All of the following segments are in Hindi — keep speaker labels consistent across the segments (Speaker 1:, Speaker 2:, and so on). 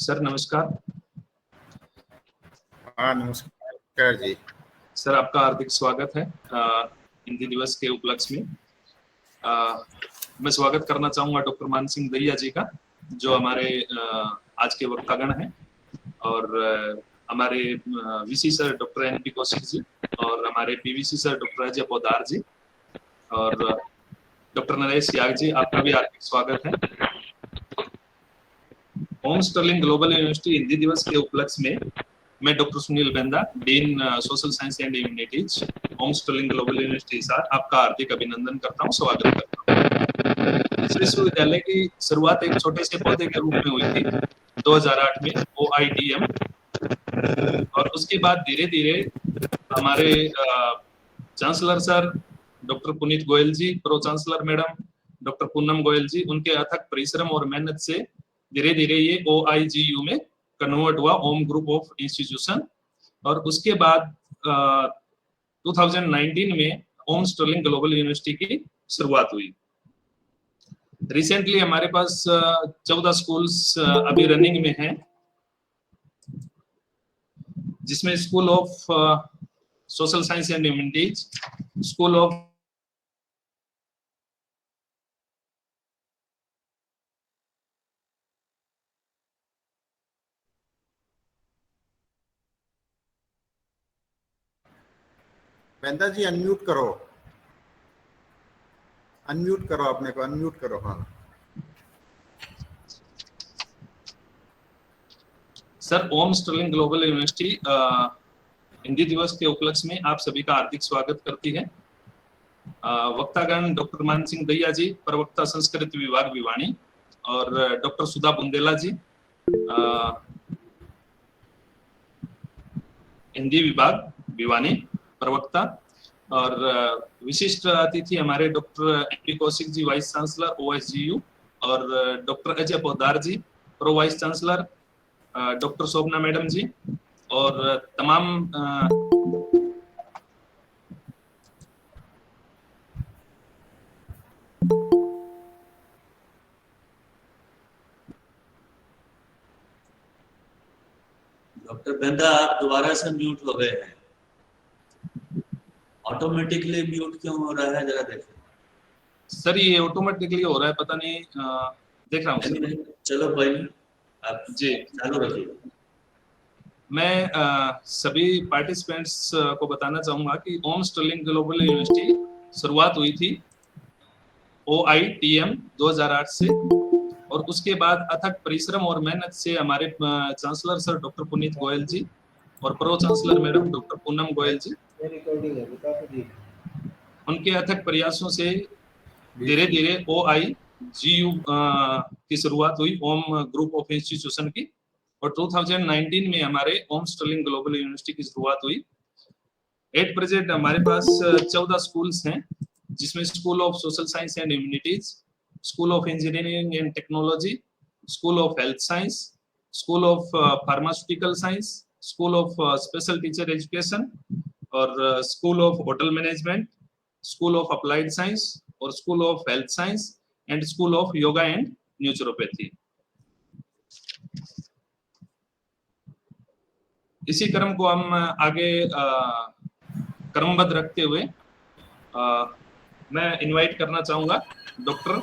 Speaker 1: सर नमस्कार।
Speaker 2: हाँ नमस्कार जी।
Speaker 1: सर आपका हार्दिक स्वागत है हिंदी दिवस के उपलक्ष्य में। मैं स्वागत करना चाहूँगा डॉक्टर मान सिंह दहिया जी का, जो हमारे आज के वक्तागण हैं, और हमारे VC sir doctor NP Kaushik ji, और हमारे PVC sir doctor Ajay Podar ji, और डॉक्टर नरेश याग जी, आपका भी हार्दिक स्वागत है। Om Sterling Global University Hindi दिवस के उपलक्ष्य में मैं doctor Sunil Benda, dean social science and humanities, Om Sterling Global University Hisar, आपका हार्दिक अभिनंदन करता हूँ, स्वागत करता हूँ। इस विश्वविद्यालय की शुरुआत एक छोटे से पौधे के रूप में हुई थी 2008 में OITM, और उसके बाद धीरे धीरे हमारे chancellor sir doctor Puneet Goyal ji, pro chancellor madam doctor Poonam Goyal ji, उनके अथक परिश्रम और मेहनत से धीरे धीरे ये OIGU में कन्वर्ट हुआ, ओम ग्रुप ऑफ इंस्टीट्यूशन। और उसके बाद 2019 में ओम स्टर्लिंग ग्लोबल यूनिवर्सिटी की शुरुआत हुई। रिसेंटली हमारे पास 14 स्कूल्स अभी रनिंग में हैं, जिसमें school of social science and humanities, school of
Speaker 2: Benda ji unmute करो अपने को, अनम्यूट करो। हाँ
Speaker 1: sir, Om Sterling Global University Hindi दिवस के उपलक्ष्य में आप सभी का हार्दिक स्वागत करती है। वक्तागण डॉक्टर मान सिंह दहिया जी, प्रवक्ता संस्कृत विभाग भिवानी, और डॉक्टर सुधा बुंदेला जी, हिंदी विभाग भिवानी प्रवक्ता, और विशिष्ट अतिथि हमारे डॉक्टर एनपी कौशिक जी, वाइस चांसलर OSGU, और डॉक्टर अजय पोदार जी, प्रो वाइस चांसलर, डॉक्टर शोभना मैडम जी, और तमाम
Speaker 3: डॉक्टर बेंदा आप दोबारा से म्यूट हो गए हैं। ऑटोमेटिकली म्यूट क्यों हो रहा है, जरा देखिए।
Speaker 1: सर ये ऑटोमेटिकली हो रहा है, पता नहीं, देख रहा हूँ सर।
Speaker 3: नहीं, चलो कोई नहीं, आप
Speaker 1: जी
Speaker 3: चालू रखिए।
Speaker 1: मैं सभी पार्टिसिपेंट्स को बताना चाहूंगा कि ओम स्टर्लिंग ग्लोबल यूनिवर्सिटी शुरुआत हुई थी OITM 2008 से, और उसके बाद अथक परिश्रम और मेहनत से हमारे chancellor sir doctor Puneet Goyal ji और pro chancellor madam doctor Poonam Goyal ji, उनके अथक प्रयासों से धीरे धीरे OIGU की शुरुआत हुई, ओम ग्रुप ऑफ इंस्टीट्यूशन की, और 2019 में हमारे ओम स्टर्लिंग ग्लोबल यूनिवर्सिटी की शुरुआत हुई। एट प्रेजेंट हमारे पास 14 स्कूल्स हैं, जिसमें school of social science and humanities, school of engineering and technology, school of health science, school of pharmaceutical science, school of special teacher education, और school of hotel management, school of applied science, और school of health science, and school of yoga and naturopathy. इसी क्रम को हम आगे क्रमबद्ध रखते हुए मैं इनवाइट करना चाहूंगा डॉक्टर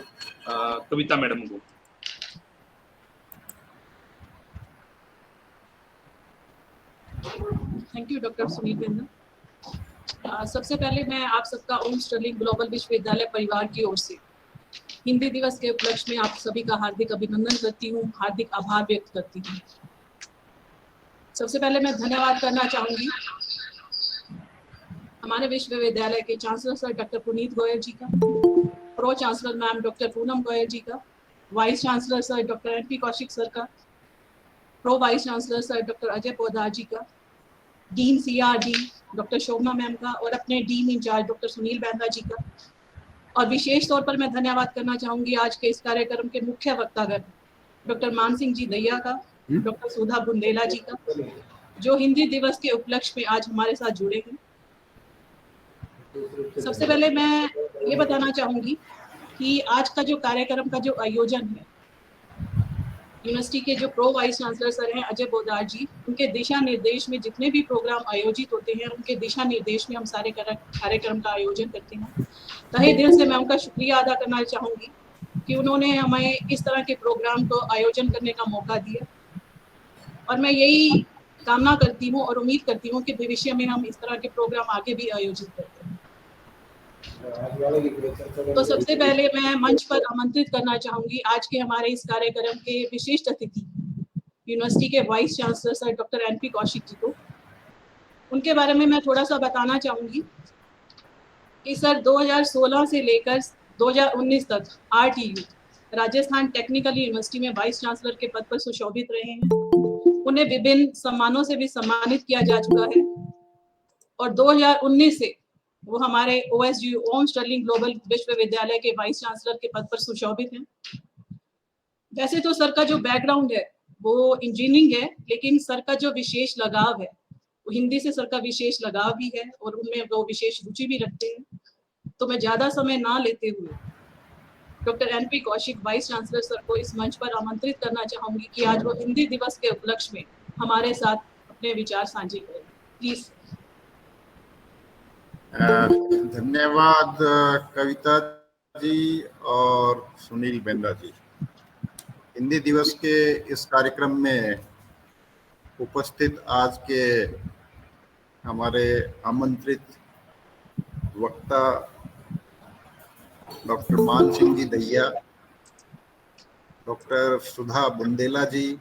Speaker 1: कविता मैडम को।
Speaker 4: Thank you doctor Sunil Benda. सबसे पहले मैं आप सबका ओम स्टर्लिंग ग्लोबल विश्वविद्यालय परिवार की ओर से हिंदी दिवस के उपलक्ष्य में आप सभी का हार्दिक अभिनंदन करती हूँ, हार्दिक आभार व्यक्त करती हूँ। सबसे पहले मैं धन्यवाद करना चाहूंगी हमारे विश्वविद्यालय के chancellor sir doctor Puneet Goyal ji का, pro chancellor ma'am doctor Poonam Goyal ji का, vice chancellor sir doctor NP Kaushik sir का, pro vice chancellor sir doctor Ajay Podar ji का, dean CRD doctor Shobhana ma'am का, और अपने dean incharge doctor Sunil Benda ji का। और विशेष तौर पर मैं धन्यवाद करना चाहूंगी आज के इस कार्यक्रम के मुख्य वक्तागण डॉक्टर मान सिंह जी दहिया का, डॉक्टर सुधा बुंदेला जी का, जो हिंदी दिवस के उपलक्ष्य में आज हमारे साथ जुड़े हैं। सबसे पहले मैं ये बताना चाहूंगी कि आज का जो कार्यक्रम का जो आयोजन है यूनिवर्सिटी के जो प्रो वाइस चांसलर सर हैं अजय पोद्दार जी, उनके दिशा निर्देश में जितने भी प्रोग्राम आयोजित होते हैं, उनके दिशा निर्देश में हम सारे कार्यक्रम का आयोजन करते हैं। तहे दिल से मैं उनका शुक्रिया अदा करना चाहूँगी कि उन्होंने हमें इस तरह के प्रोग्राम को आयोजन करने का मौका दिया, और मैं यही कामना करती हूँ और उम्मीद करती हूँ कि भविष्य में हम इस तरह के प्रोग्राम आगे भी आयोजित करते हैं। तो सबसे पहले मैं मंच पर आमंत्रित करना चाहूंगी आज के हमारे इस कार्यक्रम के विशिष्ट अतिथि यूनिवर्सिटी के vice chancellor sir doctor NP Kaushik ji को। उनके बारे में मैं थोड़ा सा बताना चाहूंगी कि सर 2016 से लेकर 2019 तक RTU राजस्थान टेक्निकल यूनिवर्सिटी में वाइस चांसलर के पद पर सुशोभित रहे हैं। उन्हें विभिन्न सम्मानों से भी सम्मानित किया जा चुका है, और 2019 से वो हमारे OSGU ओम स्टर्लिंग ग्लोबल विश्वविद्यालय के वाइस चांसलर के पद पर सुशोभित हैं। वैसे तो सर का जो बैकग्राउंड है वो इंजीनियरिंग है, लेकिन सर का जो विशेष लगाव है वो हिंदी से सर का विशेष लगाव भी है और उनमें वो विशेष रुचि भी रखते हैं। तो मैं ज्यादा समय ना लेते हुए doctor NP Kaushik vice chancellor sir को इस मंच पर आमंत्रित करना चाहूंगी कि आज वो हिंदी दिवस के उपलक्ष्य में हमारे साथ अपने विचार साझे करें। प्लीज।
Speaker 2: धन्यवाद कविता जी और सुनील बेंदा जी। हिंदी दिवस के इस कार्यक्रम में उपस्थित आज के हमारे आमंत्रित वक्ता डॉक्टर मान सिंह जी दहिया, डॉक्टर सुधा बुंदेला जी,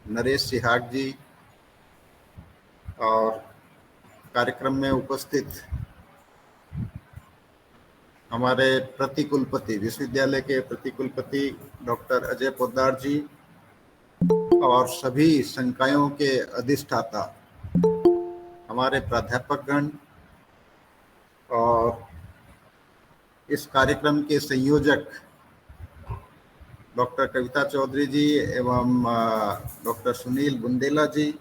Speaker 2: नरेश सिहाग जी, और कार्यक्रम में उपस्थित हमारे प्रतिकुलपति, विश्वविद्यालय के प्रतिकुलपति डॉक्टर अजय पोद्दार जी, और सभी संकायों के अधिष्ठाता, हमारे प्राध्यापकगण, और इस कार्यक्रम के संयोजक डॉक्टर कविता चौधरी जी एवं डॉक्टर सुनील बुंदेला जी,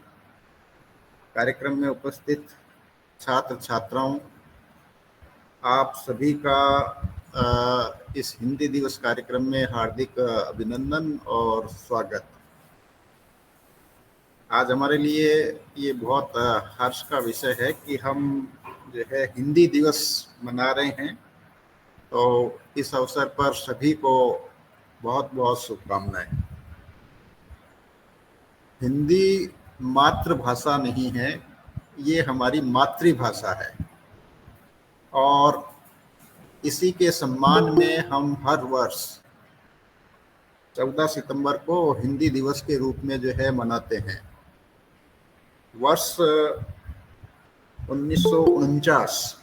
Speaker 2: कार्यक्रम में उपस्थित छात्र छात्राओं, आप सभी का इस हिंदी दिवस कार्यक्रम में हार्दिक अभिनंदन और स्वागत। आज हमारे लिए ये बहुत हर्ष का विषय है कि हम जो है हिंदी दिवस मना रहे हैं, तो इस अवसर पर सभी को बहुत बहुत शुभकामनाएं। हिंदी मातृभाषा नहीं है, ये हमारी मातृभाषा है, और इसी के सम्मान में हम हर वर्ष 14 सितंबर को हिंदी दिवस के रूप में जो है मनाते हैं। वर्ष 1949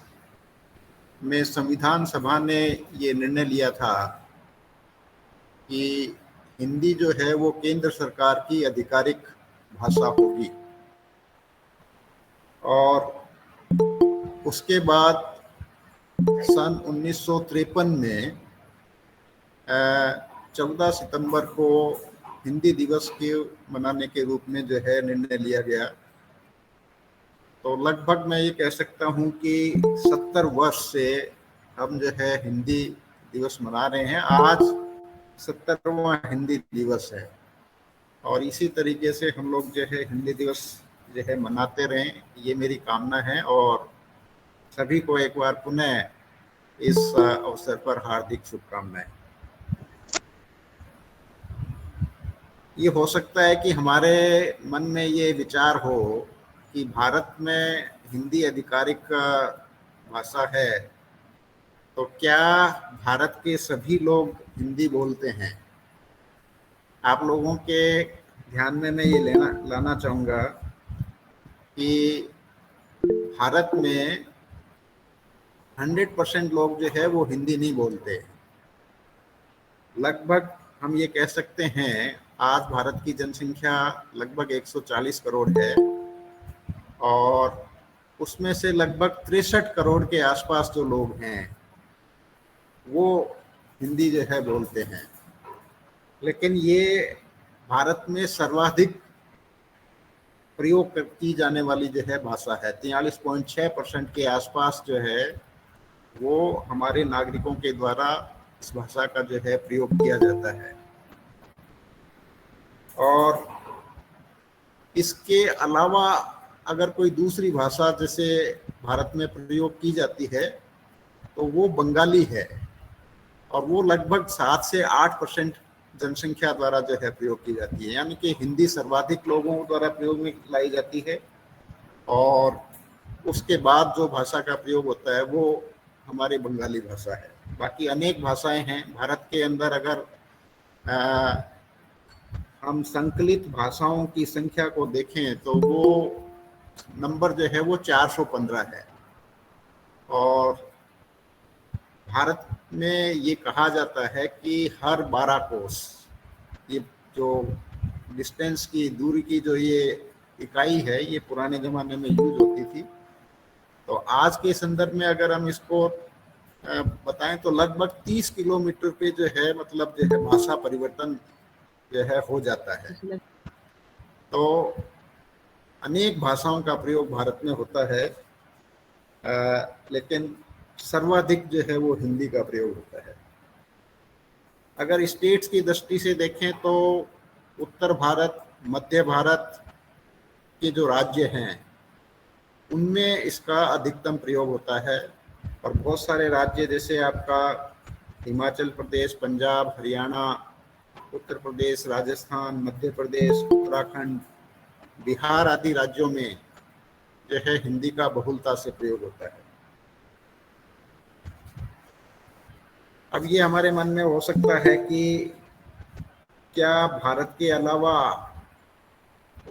Speaker 2: में संविधान सभा ने ये निर्णय लिया था कि हिंदी जो है वो केंद्र सरकार की आधिकारिक भाषा होगी, और उसके बाद सन 1953 में 14 सितंबर को हिंदी दिवस के मनाने के रूप में जो है निर्णय लिया गया। तो लगभग मैं ये कह सकता हूँ कि 70 वर्ष से हम जो है हिंदी दिवस मना रहे हैं। आज 70वां हिंदी दिवस है, और इसी तरीके से हम लोग जो है हिंदी दिवस जो है मनाते रहें, ये मेरी कामना है। और सभी को एक बार पुनः इस अवसर पर हार्दिक शुभकामनाएं। ये हो सकता है कि हमारे मन में ये विचार हो कि भारत में हिंदी आधिकारिक भाषा है, तो क्या भारत के सभी लोग हिंदी बोलते हैं? आप लोगों के ध्यान में मैं ये लाना चाहूँगा कि भारत में 100% लोग जो है वो हिंदी नहीं बोलते। लगभग हम ये कह सकते हैं आज भारत की जनसंख्या लगभग 140 करोड़ है, और उसमें से लगभग 63 करोड़ के आसपास जो लोग हैं वो हिंदी जो है बोलते हैं। लेकिन ये भारत में सर्वाधिक प्रयोग की जाने वाली जो है भाषा है। 43.6% के आसपास जो है वो हमारे नागरिकों के द्वारा इस भाषा का जो है प्रयोग किया जाता है। और इसके अलावा अगर कोई दूसरी भाषा जैसे भारत में प्रयोग की जाती है तो वो बंगाली है, और वो लगभग 7 से 8% जनसंख्या द्वारा जो है प्रयोग की जाती है, यानी कि हिंदी सर्वाधिक लोगों द्वारा प्रयोग में लाई जाती है, और उसके बाद जो भाषा का प्रयोग होता है वो हमारी बंगाली भाषा है। बाकी अनेक भाषाएं हैं भारत के अंदर। अगर हम संकलित भाषाओं की संख्या को देखें तो वो नंबर जो है वो 415 है, और भारत में ये कहा जाता है कि हर 12 कोस, ये जो डिस्टेंस की दूरी की जो ये इकाई है, ये पुराने ज़माने में यूज होती थी। तो आज के संदर्भ में अगर हम इसको बताएं तो लगभग 30 किलोमीटर पे जो है मतलब जो है भाषा परिवर्तन जो है हो जाता है। तो अनेक भाषाओं का प्रयोग भारत में होता है, लेकिन सर्वाधिक जो है वो हिंदी का प्रयोग होता है। अगर स्टेट्स की दृष्टि से देखें तो उत्तर भारत, मध्य भारत के जो राज्य हैं उनमें इसका अधिकतम प्रयोग होता है, और बहुत सारे राज्य जैसे आपका हिमाचल प्रदेश, पंजाब, हरियाणा, उत्तर प्रदेश, राजस्थान, मध्य प्रदेश, उत्तराखंड, बिहार आदि राज्यों में जो है हिंदी का बहुलता से प्रयोग होता है। अब ये हमारे मन में हो सकता है कि क्या भारत के अलावा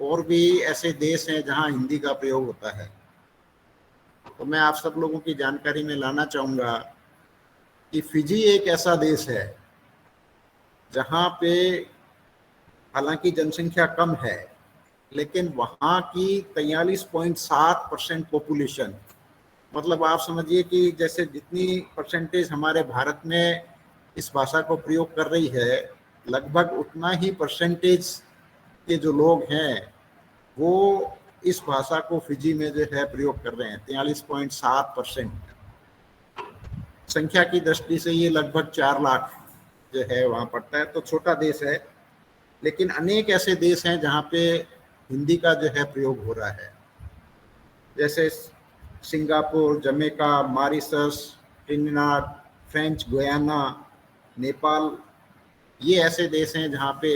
Speaker 2: और भी ऐसे देश हैं जहां हिंदी का प्रयोग होता है। तो मैं आप सब लोगों की जानकारी में लाना चाहूँगा कि फिजी एक ऐसा देश है जहाँ पे हालांकि जनसंख्या कम है, लेकिन वहाँ की 43.7% पॉपुलेशन, मतलब आप समझिए कि जैसे जितनी परसेंटेज हमारे भारत में इस भाषा को प्रयोग कर रही है, लगभग उतना ही परसेंटेज के जो लोग हैं वो इस भाषा को फिजी में जो है प्रयोग कर रहे हैं। 43.7% संख्या की दृष्टि से ये लगभग 4 लाख जो है वहाँ पड़ता है। तो छोटा देश है, लेकिन अनेक ऐसे देश हैं जहाँ पे हिंदी का जो है प्रयोग हो रहा है, जैसे Singapore, Jamaica, Mauritius, Trinidad, French Guiana, Nepal. ये ऐसे देश हैं जहाँ पे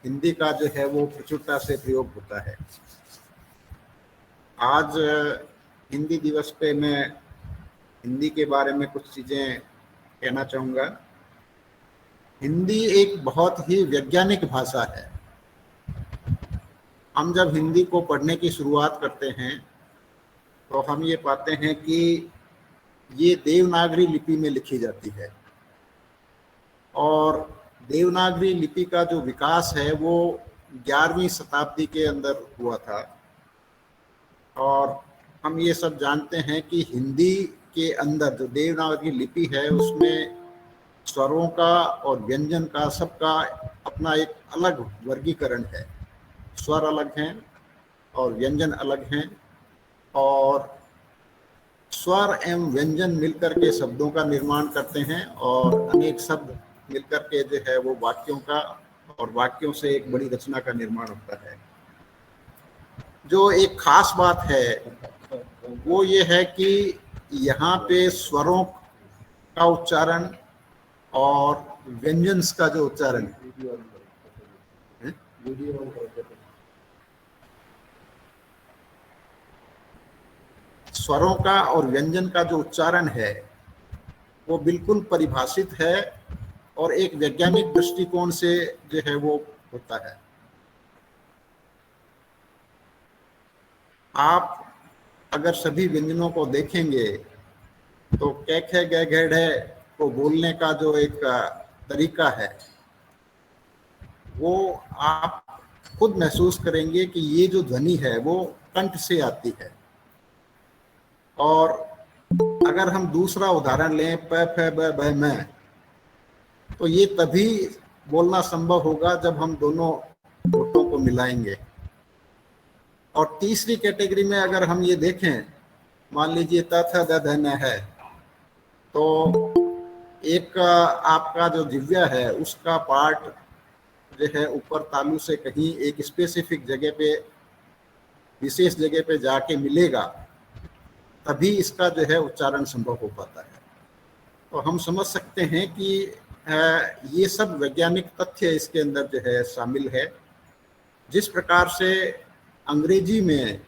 Speaker 2: हिंदी का जो है वो प्रचुरता से प्रयोग होता है। आज हिंदी दिवस पे मैं हिंदी के बारे में कुछ चीज़ें कहना चाहूँगा। हिंदी एक बहुत ही वैज्ञानिक भाषा है। हम जब हिंदी को पढ़ने की शुरुआत करते हैं तो हम ये पाते हैं कि ये देवनागरी लिपि में लिखी जाती है, और देवनागरी लिपि का जो विकास है वो 11वीं शताब्दी के अंदर हुआ था। और हम ये सब जानते हैं कि हिंदी के अंदर जो देवनागरी लिपि है उसमें स्वरों का और व्यंजन का सबका अपना एक अलग वर्गीकरण है। स्वर अलग हैं और व्यंजन अलग हैं, और स्वर एवं व्यंजन मिलकर के शब्दों का निर्माण करते हैं, और अनेक शब्द मिलकर के जो है वो वाक्यों का, और वाक्यों से एक बड़ी रचना का निर्माण होता है। जो एक खास बात है वो ये है कि यहाँ पे स्वरों का उच्चारण और व्यंजन्स का जो उच्चारण है, स्वरों का और व्यंजन का जो उच्चारण है वो बिल्कुल परिभाषित है, और एक वैज्ञानिक दृष्टिकोण से जो है वो होता है। आप अगर सभी व्यंजनों को देखेंगे तो कै खे गै घेड़े को बोलने का जो एक तरीका है वो आप खुद महसूस करेंगे कि ये जो ध्वनि है वो कंठ से आती है। और अगर हम दूसरा उदाहरण लें प फ ब भ म, तो ये तभी बोलना संभव होगा जब हम दोनों होठों को मिलाएंगे। और तीसरी कैटेगरी में अगर हम ये देखें, मान लीजिए त थ द ध न है, तो एक आपका जो जिह्वा है उसका पार्ट जो है ऊपर तालु से कहीं एक स्पेसिफिक जगह पे, विशेष जगह पे जाके मिलेगा, तभी इसका जो है उच्चारण संभव हो पाता है। तो हम समझ सकते हैं कि ये सब वैज्ञानिक तथ्य इसके अंदर जो है शामिल है। जिस प्रकार से अंग्रेजी में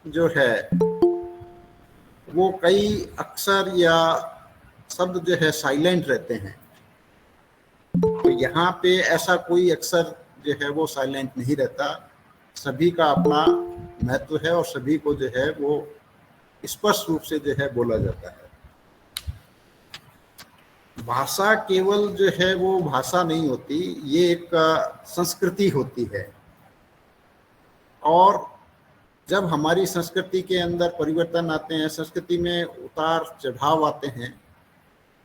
Speaker 2: जो है वो कई अक्षर या शब्द जो है साइलेंट रहते हैं, तो यहाँ पे ऐसा कोई अक्षर जो है वो साइलेंट नहीं रहता। सभी का अपना महत्व है और सभी को जो है वो स्पष्ट रूप से जो है बोला जाता है। भाषा केवल जो है वो भाषा नहीं होती, ये एक संस्कृति होती है। और जब हमारी संस्कृति के अंदर परिवर्तन आते हैं, संस्कृति में उतार चढ़ाव आते हैं,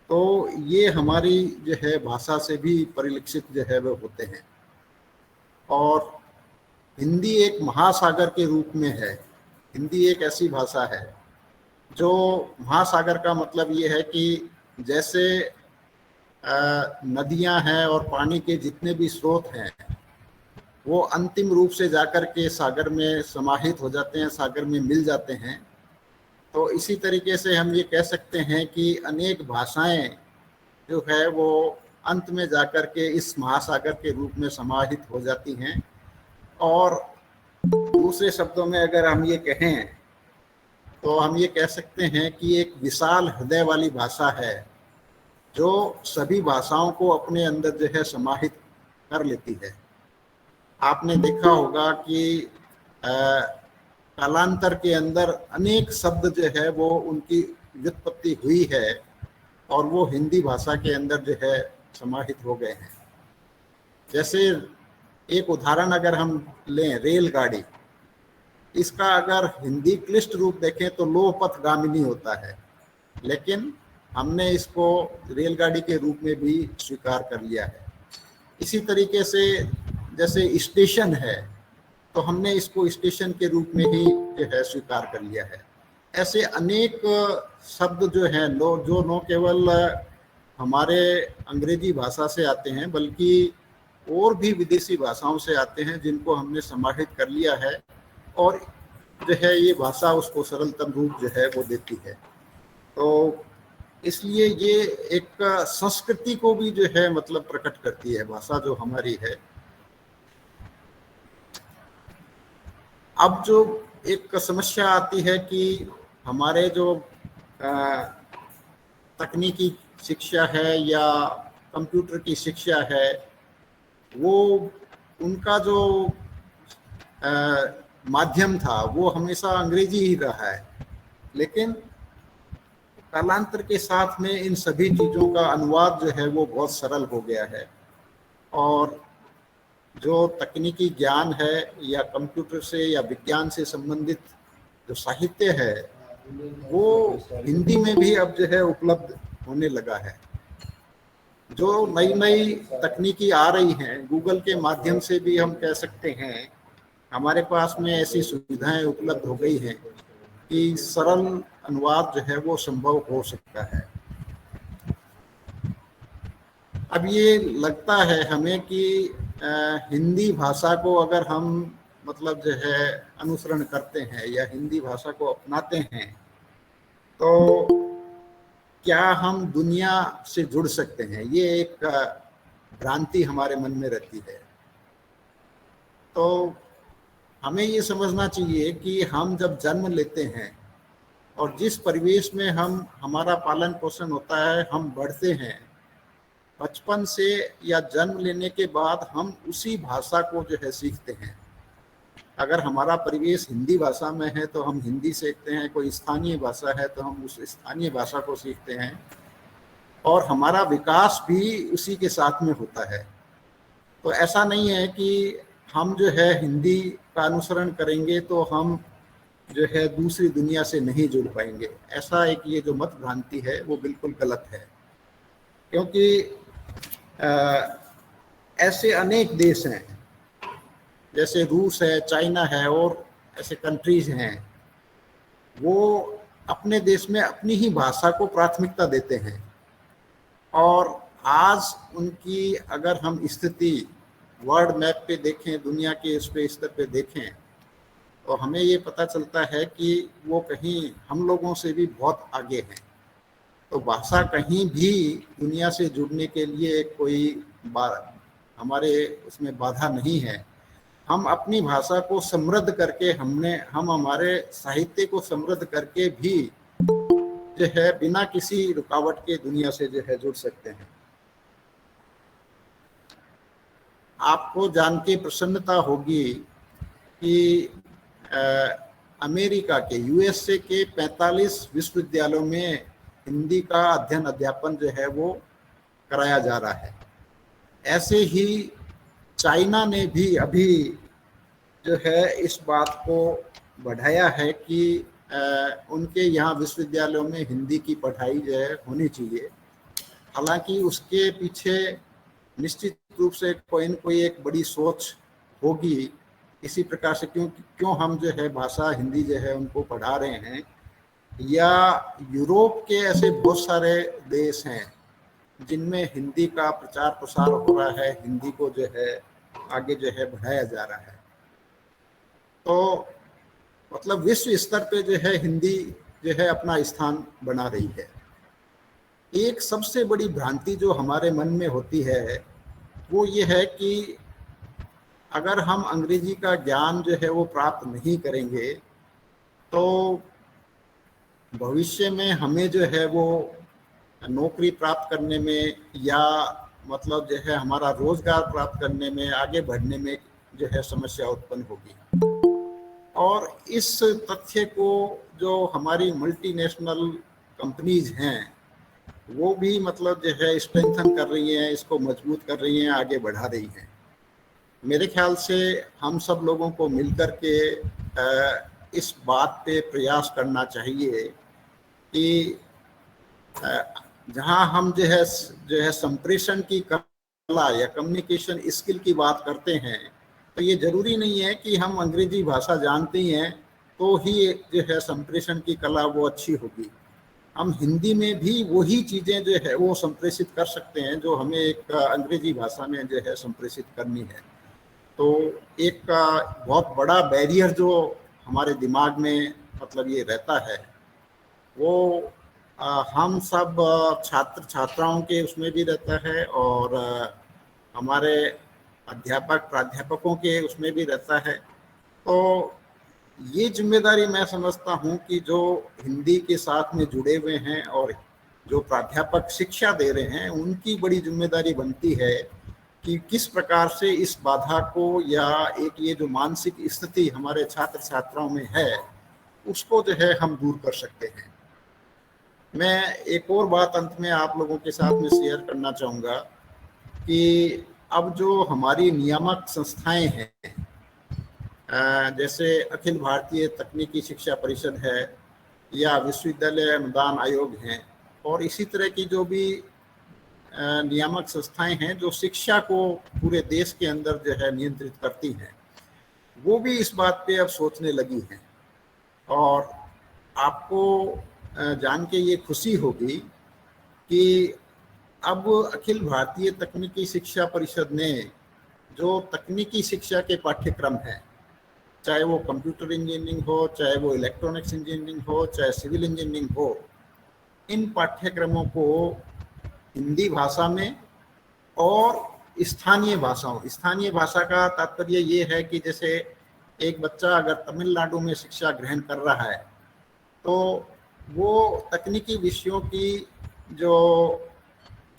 Speaker 2: तो ये हमारी जो है भाषा से भी परिलक्षित जो है वो होते हैं। और हिंदी एक महासागर के रूप में है। हिंदी एक ऐसी भाषा है जो महासागर का मतलब ये है कि जैसे नदियां हैं और पानी के जितने भी स्रोत हैं वो अंतिम रूप से जाकर के सागर में समाहित हो जाते हैं, सागर में मिल जाते हैं, तो इसी तरीके से हम ये कह सकते हैं कि अनेक भाषाएं जो है वो अंत में जाकर के इस महासागर के रूप में समाहित हो जाती हैं। और दूसरे शब्दों में अगर हम ये कहें तो हम ये कह सकते हैं कि एक विशाल हृदय वाली भाषा है जो सभी भाषाओं को अपने अंदर जो है समाहित कर लेती है। आपने देखा होगा कि कालांतर के अंदर अनेक शब्द जो है वो उनकी व्युत्पत्ति हुई है और वो हिंदी भाषा के अंदर जो है समाहित हो गए हैं। जैसे एक उदाहरण अगर हम लें, रेलगाड़ी, इसका अगर हिंदी क्लिष्ट रूप देखें तो लोहपथगामिनी होता है, लेकिन हमने इसको रेलगाड़ी के रूप में भी स्वीकार कर लिया है। इसी तरीके से जैसे स्टेशन है तो हमने इसको स्टेशन के रूप में ही जो है स्वीकार कर लिया है। ऐसे अनेक शब्द जो हैं जो न केवल हमारे अंग्रेजी भाषा से आते हैं बल्कि और भी विदेशी भाषाओं से आते हैं जिनको हमने समाहित कर लिया है और जो है ये भाषा उसको सरलतम रूप जो है वो देती है। तो इसलिए ये एक संस्कृति को भी जो है मतलब प्रकट करती है भाषा जो हमारी है। अब जो एक समस्या आती है कि हमारे जो तकनीकी शिक्षा है या कंप्यूटर की शिक्षा है वो उनका जो माध्यम था वो हमेशा अंग्रेजी ही रहा है, लेकिन कालांतर के साथ में इन सभी चीज़ों का अनुवाद जो है वो बहुत सरल हो गया है और जो तकनीकी ज्ञान है या कंप्यूटर से या विज्ञान से संबंधित जो साहित्य है वो हिंदी में भी अब जो है उपलब्ध होने लगा है। जो नई नई तकनीकी आ रही हैं, गूगल के माध्यम से भी हम कह सकते हैं हमारे पास में ऐसी सुविधाएं उपलब्ध हो गई हैं कि सरल अनुवाद जो है वो संभव हो सकता है। अब ये लगता है हमें कि हिंदी भाषा को अगर हम मतलब जो है अनुसरण करते हैं या हिंदी भाषा को अपनाते हैं तो क्या हम दुनिया से जुड़ सकते हैं, ये एक भ्रांति हमारे मन में रहती है। तो हमें ये समझना चाहिए कि हम जब जन्म लेते हैं और जिस परिवेश में हमारा पालन पोषण होता है, हम बढ़ते हैं, बचपन से या जन्म लेने के बाद हम उसी भाषा को जो है सीखते हैं। अगर हमारा परिवेश हिंदी भाषा में है तो हम हिंदी सीखते हैं, कोई स्थानीय भाषा है तो हम उस स्थानीय भाषा को सीखते हैं और हमारा विकास भी उसी के साथ में होता है। तो ऐसा नहीं है कि हम जो है हिंदी का अनुसरण करेंगे तो हम जो है दूसरी दुनिया से नहीं जुड़ पाएंगे। ऐसा एक ये जो मत भ्रांति है वो बिल्कुल गलत है, क्योंकि ऐसे अनेक देश हैं जैसे रूस है, चाइना है और ऐसे कंट्रीज हैं, वो अपने देश में अपनी ही भाषा को प्राथमिकता देते हैं और आज उनकी अगर हम स्थिति वर्ल्ड मैप पे देखें, दुनिया के स्तर पे देखें, तो हमें ये पता चलता है कि वो कहीं हम लोगों से भी बहुत आगे हैं। तो भाषा कहीं भी दुनिया से जुड़ने के लिए कोई हमारे उसमें बाधा नहीं है। हम अपनी भाषा को समृद्ध करके हम हमारे साहित्य को समृद्ध करके भी जो है बिना किसी रुकावट के दुनिया से जो है जुड़ सकते हैं। आपको जान के प्रसन्नता होगी कि अमेरिका के यूएसए के 45 विश्वविद्यालयों में हिंदी का अध्यापन जो है वो कराया जा रहा है। ऐसे ही चाइना ने भी अभी जो है इस बात को बढ़ाया है कि उनके यहाँ विश्वविद्यालयों में हिंदी की पढ़ाई जो है होनी चाहिए। हालांकि उसके पीछे निश्चित रूप से कोई न कोई एक बड़ी सोच होगी। इसी प्रकार से क्यों हम जो है भाषा हिंदी जो है उनको पढ़ा रहे हैं, या यूरोप के ऐसे बहुत सारे देश हैं जिनमें हिंदी का प्रचार प्रसार हो रहा है, हिंदी को जो है आगे जो है बढ़ाया जा रहा है। तो मतलब विश्व स्तर पे जो है हिंदी जो है अपना स्थान बना रही है। एक सबसे बड़ी भ्रांति जो हमारे मन में होती है वो ये है कि अगर हम अंग्रेजी का ज्ञान जो है वो प्राप्त नहीं करेंगे तो भविष्य में हमें जो है वो नौकरी प्राप्त करने में या मतलब जो है हमारा रोजगार प्राप्त करने में, आगे बढ़ने में जो है समस्या उत्पन्न होगी। और इस तथ्य को जो हमारी मल्टीनेशनल कंपनीज हैं वो भी मतलब जो है स्ट्रेंथन कर रही हैं, इसको मजबूत कर रही हैं, आगे बढ़ा रही हैं। मेरे ख्याल से हम सब लोगों को मिलकर के इस बात पे प्रयास करना चाहिए कि जहां हम जो है संप्रेषण की कला या कम्युनिकेशन स्किल की बात करते हैं, तो ये जरूरी नहीं है कि हम अंग्रेजी भाषा जानते ही हैं तो ही जो है संप्रेषण की कला वो अच्छी होगी। हम हिंदी में भी वही चीज़ें जो है वो संप्रेषित कर सकते हैं जो हमें एक अंग्रेजी भाषा में जो है संप्रेषित करनी है। तो एक बहुत बड़ा बैरियर जो हमारे दिमाग में मतलब ये रहता है वो हम सब छात्र छात्राओं के उसमें भी रहता है और हमारे अध्यापक प्राध्यापकों के उसमें भी रहता है। तो ये जिम्मेदारी मैं समझता हूँ कि जो हिंदी के साथ में जुड़े हुए हैं और जो प्राध्यापक शिक्षा दे रहे हैं उनकी बड़ी जिम्मेदारी बनती है कि किस प्रकार से इस बाधा को या एक ये जो मानसिक स्थिति हमारे छात्र छात्राओं में है उसको जो है हम दूर कर सकते हैं। मैं एक और बात अंत में आप लोगों के साथ में शेयर करना चाहूँगा कि अब जो हमारी नियामक संस्थाएं हैं जैसे अखिल भारतीय तकनीकी शिक्षा परिषद है या विश्वविद्यालय अनुदान आयोग हैं और इसी तरह की जो भी नियामक संस्थाएं हैं जो शिक्षा को पूरे देश के अंदर जो है नियंत्रित करती हैं, वो भी इस बात पे अब सोचने लगी हैं। और आपको जान के ये खुशी होगी कि अब अखिल भारतीय तकनीकी शिक्षा परिषद ने जो तकनीकी शिक्षा के पाठ्यक्रम हैं, चाहे वो कंप्यूटर इंजीनियरिंग हो, चाहे वो इलेक्ट्रॉनिक्स इंजीनियरिंग हो, चाहे सिविल इंजीनियरिंग हो, इन पाठ्यक्रमों को हिंदी भाषा में और स्थानीय भाषा का तात्पर्य ये है कि जैसे एक बच्चा अगर तमिलनाडु में शिक्षा ग्रहण कर रहा है तो वो तकनीकी विषयों की जो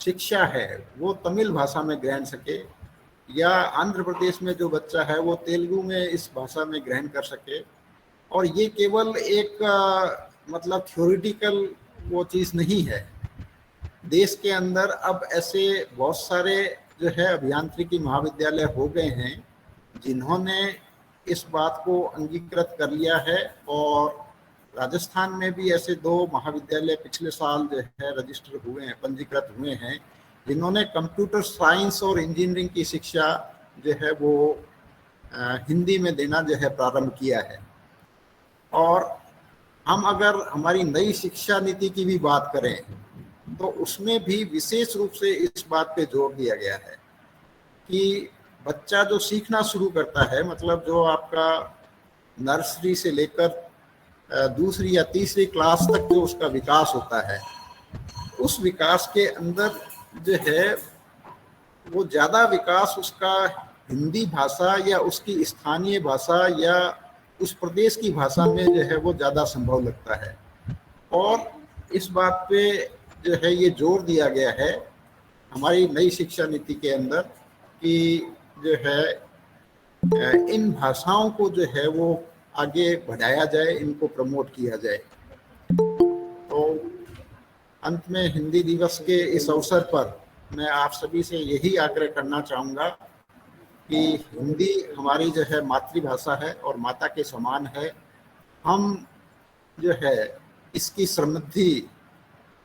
Speaker 2: शिक्षा है वो तमिल भाषा में ग्रहण सके, या आंध्र प्रदेश में जो बच्चा है वो तेलुगु में इस भाषा में ग्रहण कर सके। और ये केवल एक मतलब थ्योरेटिकल वो चीज़ नहीं है। देश के अंदर अब ऐसे बहुत सारे जो है अभियांत्रिकी महाविद्यालय हो गए हैं जिन्होंने इस बात को अंगीकृत कर लिया है। और राजस्थान में भी ऐसे 2 महाविद्यालय पिछले साल जो है रजिस्टर हुए हैं, पंजीकृत हुए हैं, जिन्होंने कंप्यूटर साइंस और इंजीनियरिंग की शिक्षा जो है वो हिंदी में देना जो है प्रारंभ किया है। और हम अगर हमारी नई शिक्षा नीति की भी बात करें तो उसमें भी विशेष रूप से इस बात पे जोर दिया गया है कि बच्चा जो सीखना शुरू करता है, मतलब जो आपका नर्सरी से लेकर दूसरी या तीसरी क्लास तक जो उसका विकास होता है, उस विकास के अंदर जो है वो ज़्यादा विकास उसका हिंदी भाषा या उसकी स्थानीय भाषा या उस प्रदेश की भाषा में जो है वो ज़्यादा संभव लगता है। और इस बात पे जो है ये जोर दिया गया है हमारी नई शिक्षा नीति के अंदर कि जो है इन भाषाओं को जो है वो आगे बढ़ाया जाए, इनको प्रमोट किया जाए। तो अंत में हिंदी दिवस के इस अवसर पर मैं आप सभी से यही आग्रह करना चाहूँगा कि हिंदी हमारी जो है मातृभाषा है और माता के समान है। हम जो है इसकी समृद्धि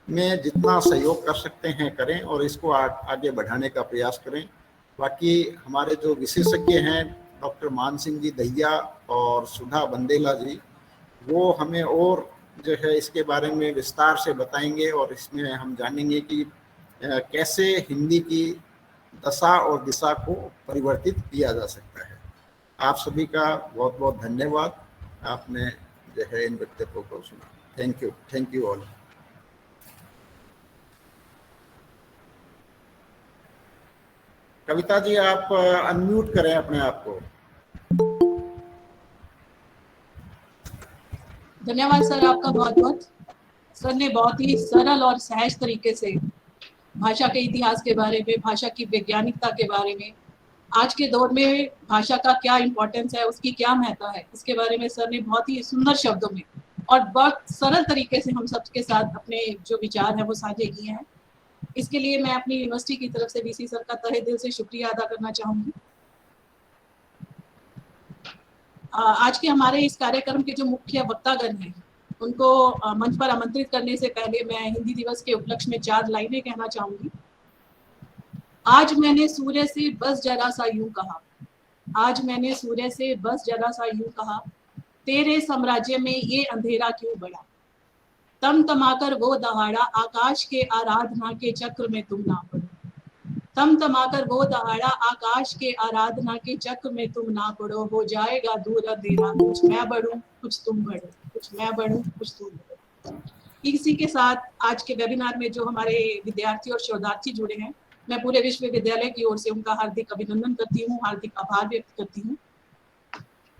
Speaker 2: में जितना सहयोग कर सकते हैं करें और इसको आगे बढ़ाने का प्रयास करें। बाकी हमारे जो विशेषज्ञ हैं डॉक्टर मान सिंह जी दहिया और सुधा बंदेला जी, वो हमें और जो है इसके बारे में विस्तार से बताएंगे और इसमें हम जानेंगे कि कैसे हिंदी की दशा और दिशा को परिवर्तित किया जा सकता है। आप सभी का बहुत बहुत धन्यवाद, आपने जो है इन वक्तव्यों को सुना। Thank you all. Kavita ji आप अनम्यूट करें अपने आप को।
Speaker 4: धन्यवाद सर, आपका बहुत बहुत। सर ने बहुत ही सरल और सहज तरीके से भाषा के इतिहास के बारे में, भाषा की वैज्ञानिकता के बारे में, आज के दौर में भाषा का क्या इम्पोर्टेंस है, उसकी क्या महत्ता है, इसके बारे में सर ने बहुत ही सुंदर शब्दों में और बहुत सरल तरीके से हम सबके साथ अपने जो विचार हैं वो साझे किए हैं। इसके लिए मैं अपनी यूनिवर्सिटी की तरफ से वीसी सर का तहे दिल से शुक्रिया अदा करना चाहूंगी। आज के हमारे इस कार्यक्रम के जो मुख्य वक्तागण हैं उनको मंच पर आमंत्रित करने से पहले मैं हिंदी दिवस के उपलक्ष्य में 4 लाइनें कहना चाहूंगी। आज मैंने सूर्य से बस जरा सा यूं कहा, आज मैंने सूर्य से बस जरा सा यूं कहा, तेरे साम्राज्य में ये अंधेरा क्यों बढ़ा। तमतमाकर वो दहाड़ा आकाश के आराधना के चक्र में तुम ना पड़ो, तमतमाकर वो दहाड़ा आकाश के आराधना के चक्र में तुम ना पड़ो, हो जाएगा दूर अंधेरा, कुछ मैं बढ़ूं कुछ तुम बढ़ो, कुछ मैं बढ़ूं कुछ तुम बढ़ो। इसी के साथ आज के वेबिनार में जो हमारे विद्यार्थी और शोधार्थी जुड़े हैं, मैं पूरे विश्वविद्यालय की ओर से उनका हार्दिक अभिनंदन करती हूँ, हार्दिक आभार व्यक्त करती हूँ।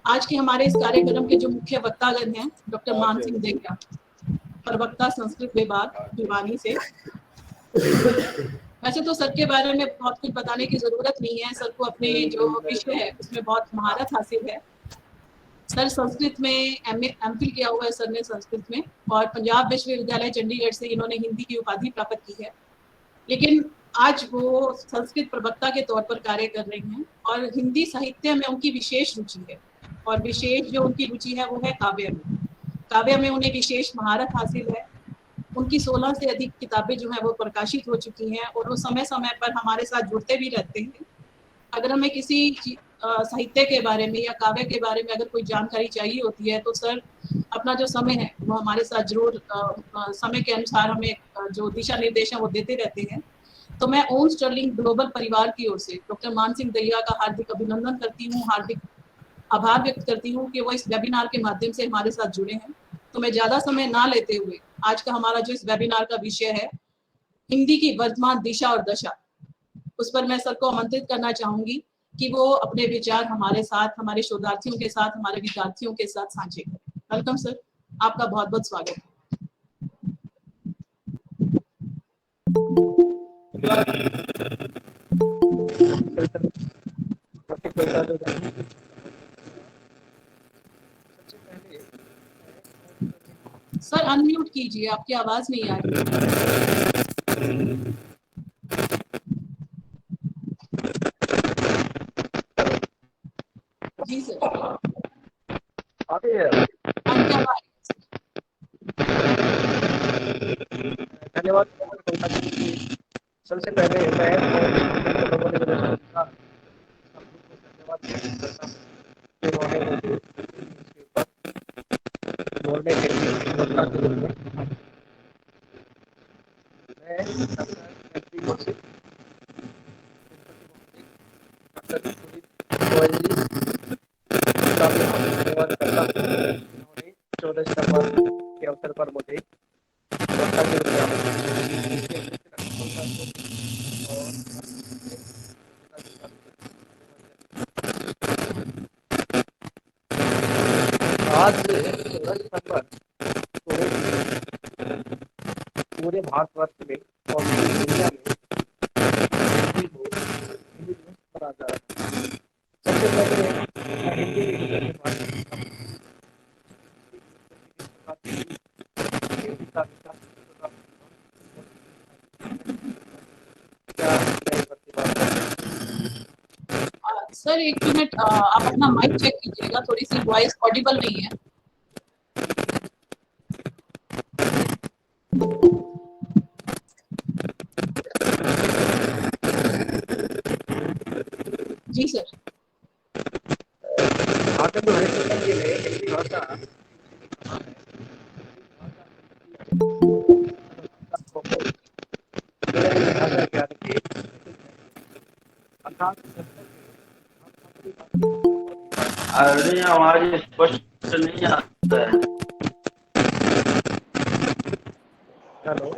Speaker 4: आज के हमारे इस कार्यक्रम के जो मुख्य वक्तागण हैं, डॉक्टर मान सिंह दहिया, प्रवक्ता संस्कृत विभाग भिवानी से। वैसे तो सर के बारे में बहुत कुछ बताने की जरूरत नहीं है, सर को अपने जो विषय है उसमें बहुत महारत हासिल है। सर संस्कृत में एमफिल किया हुआ है सर ने संस्कृत में, और पंजाब विश्वविद्यालय चंडीगढ़ से इन्होंने हिंदी की उपाधि प्राप्त की है। लेकिन आज वो संस्कृत प्रवक्ता के तौर पर कार्य कर रही हैं और हिंदी साहित्य में उनकी विशेष रुचि है, और विशेष जो उनकी रुचि है वो है काव्य में। काव्य में उन्हें विशेष महारत हासिल है। उनकी 16 से अधिक किताबें जो हैं वो प्रकाशित हो चुकी हैं और वो समय समय पर हमारे साथ जुड़ते भी रहते हैं। अगर हमें किसी साहित्य के बारे में या काव्य के बारे में अगर कोई जानकारी चाहिए होती है तो सर अपना जो समय है वो हमारे साथ जरूर समय के अनुसार हमें जो दिशा निर्देश है वो देते रहते हैं। तो मैं ओम स्टर्लिंग ग्लोबल परिवार की ओर से डॉक्टर मान सिंह दहिया का हार्दिक अभिनंदन करती हूँ, हार्दिक आभार व्यक्त करती हूँ कि वो इस वेबिनार के माध्यम से हमारे साथ जुड़े हैं। तो मैं ज्यादा समय ना लेते हुए आज का हमारा जो इस वेबिनार का विषय है हिंदी की वर्तमान दिशा और दशा, उस पर मैं सर को आमंत्रित करना चाहूंगी कि वो अपने विचार हमारे साथ, हमारे शोधार्थियों के साथ, हमारे विद्यार्थियों के साथ साझे करें। वेलकम सर, आपका बहुत बहुत स्वागत है। सर अनम्यूट कीजिए, आपकी आवाज नहीं आ रही। जी सर,
Speaker 5: धन्यवाद। सबसे पहले मैं बोलने के लिए मैं डॉक्टर गोयल जी का भी बहुत धन्यवाद करता हूँ। उन्होंने 14 सितंबर के अवसर पर मुझे वक्ता के रूप में आज 14 सितंबर को पूरे भारतवर्ष में और पूरी दुनिया में हिंदी को हिंदी दिवस मनाया जा रहा है। सबसे पहले मैं हिंदी के बारे में
Speaker 4: सर एक मिनट, आप अपना माइक चेक कीजिएगा, थोड़ी सी वॉइस ऑडिबल नहीं है। जी सर।
Speaker 5: आतंक भ्रष्टाचार के लिए हिंदी भाषा भाषा ज्ञान के अर्थात
Speaker 3: अरे आवाज स्पष्ट नहीं आता है।
Speaker 5: हेलो,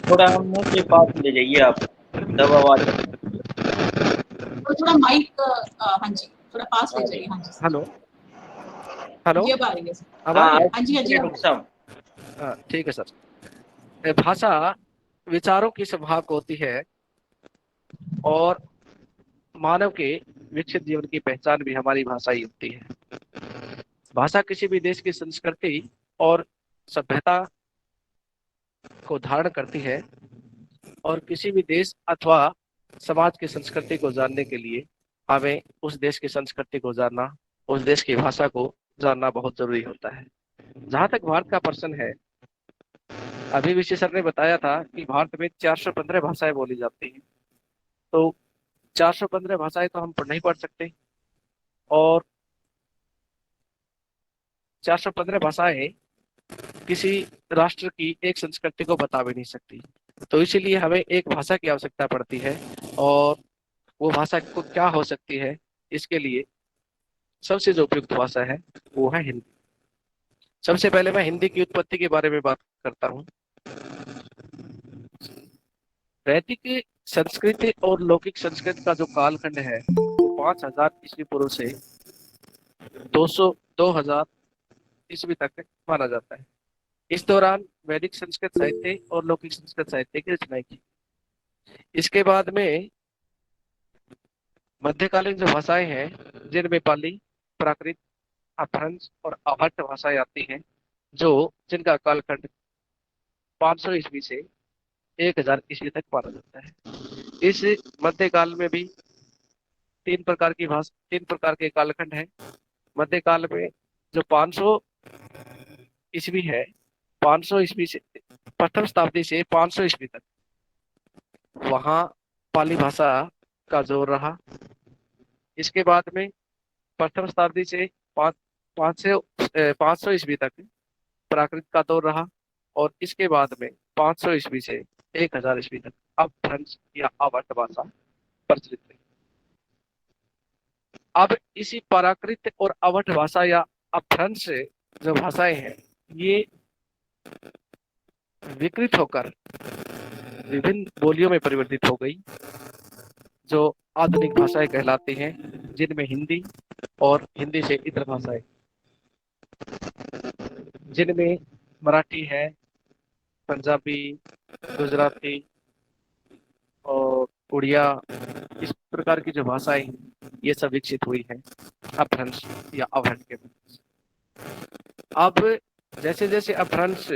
Speaker 3: थोड़ा मुंह के पास ले जाइए आप, तब आवाज।
Speaker 4: तो थोड़ा माइक, हाँ जी, थोड़ा पास ले जाइए। हाँ जी
Speaker 5: हेलो, हेलो,
Speaker 4: जी, अब आ रही है सर।
Speaker 5: अब आ रही है?
Speaker 4: हाँ जी, हाँ जी,
Speaker 3: डॉक्टर साहब,
Speaker 5: हाँ, ठीक है सर। भाषा विचारों की संवाहक होती है और मानव के विकसित जीवन की पहचान भी हमारी भाषा ही होती है। भाषा किसी भी देश की संस्कृति और सभ्यता को धारण करती है और किसी भी देश अथवा समाज की संस्कृति को जानने के लिए हमें उस देश की संस्कृति को जानना, उस देश की भाषा को जानना बहुत जरूरी होता है। जहां तक भारत का प्रश्न है, अभी विशेष सर ने बताया था कि भारत में 415 भाषाएं बोली जाती हैं। तो 415 भाषाएं तो हम नहीं पढ़ सकते और 415 भाषाएं किसी राष्ट्र की एक संस्कृति को बता भी नहीं सकती। तो इसीलिए हमें एक भाषा की आवश्यकता पड़ती है और वो भाषा को क्या हो सकती है, इसके लिए सबसे जो उपयुक्त भाषा है वो है हिंदी। सबसे पहले मैं हिंदी की उत्पत्ति के बारे में बात करता हूँ। वैदिक संस्कृत और लौकिक संस्कृत का जो कालखंड है वो 5000 ईस्वी पूर्व से 2000 ईस्वी तक माना जाता है। इस दौरान वैदिक संस्कृत साहित्य और लौकिक संस्कृत साहित्य की रचना की। इसके बाद में मध्यकालीन जो भाषाएं हैं जिनमें पाली, प्राकृत, अपभ्रंश और अभट्ट भाषाएं आती हैं, जो जिनका कालखंड 500 ईस्वी से 1000 ईस्वी तक माना जाता है। इस मध्यकाल में भी तीन प्रकार के कालखंड हैं। मध्यकाल में जो 500 ईस्वी है, 500 ईस्वी से प्रथम शताब्दी से 500 ईस्वी तक वहां पाली भाषा का जोर रहा। इसके बाद में प्रथम शताब्दी से 500 ईस्वी तक प्राकृत का दौर रहा और इसके बाद में 500 ईस्वी से 1000 ईस्वी तक अपभ्रंश या अभट्ट भाषा प्रचलित रही। अब इसी प्राकृत और अवध भाषा या अपभ्रंश जो भाषाएं हैं, ये विकृत होकर विभिन्न बोलियों में परिवर्तित हो गई, जो आधुनिक भाषाएं कहलाती हैं, जिनमें हिंदी और हिंदी से इतर भाषाएं, जिनमें मराठी है, पंजाबी, गुजराती और उड़िया, इस प्रकार की जो भाषाएं ये सब विकसित हुई है अपभ्रंश या अवहट के। अब जैसे जैसे अपभ्रंश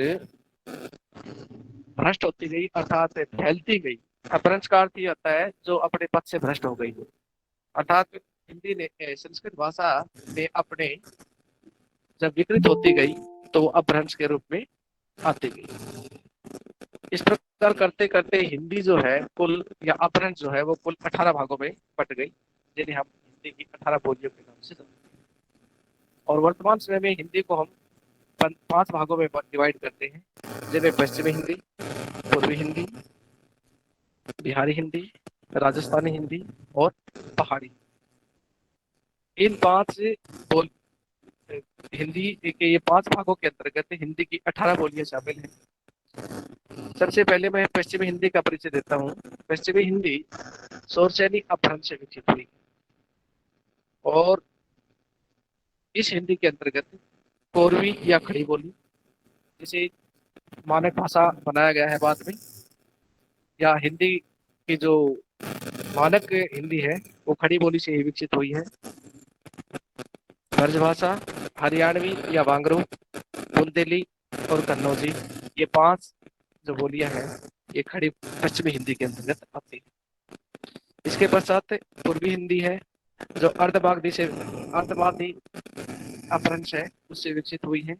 Speaker 5: भ्रष्ट होती गई अर्थात फैलती गई, अपभ्रंश का अर्थ ये होता है जो अपने पद से भ्रष्ट हो गई, अर्थात हिंदी ने संस्कृत भाषा ने अपने जब विकृत होती गई तो वो अपभ्रंश के रूप में आती गई। इस प्रकार करते करते हिंदी जो है कुल या अपभ्रंश जो है वो कुल 18 भागों में बट गई, जिन्हें हम हिंदी की 18 बोलियों के नाम से जानते हैं। और वर्तमान समय में हिंदी को हम 5 भागों में डिवाइड करते हैं, जिनमें पश्चिमी हिंदी, पूर्वी हिंदी, बिहारी हिंदी, राजस्थानी हिंदी और पहाड़ी। इन 5 बोल हिंदी के ये 5 भागों के अंतर्गत हिंदी की 18 बोलियां शामिल हैं। सबसे पहले मैं पश्चिमी हिंदी का परिचय देता हूँ। पश्चिमी हिंदी शौरसैनी अपभ्रंश से विकसित हुई और इस हिंदी के अंतर्गत कोरवी या खड़ी बोली, जिसे मानक भाषा बनाया गया है बाद में, या हिंदी की जो मानक हिंदी है वो खड़ी बोली से ही विकसित हुई है। ब्रजभाषा, हरियाणवी या वांगरू, बुंदेली और कन्नौजी, ये 5 जो बोलियां हैं ये खड़ी पश्चिमी हिंदी के अंतर्गत आती है। इसके पश्चात पूर्वी हिंदी है जो अर्धवादी अपभ्रंश है उससे विकसित हुई है,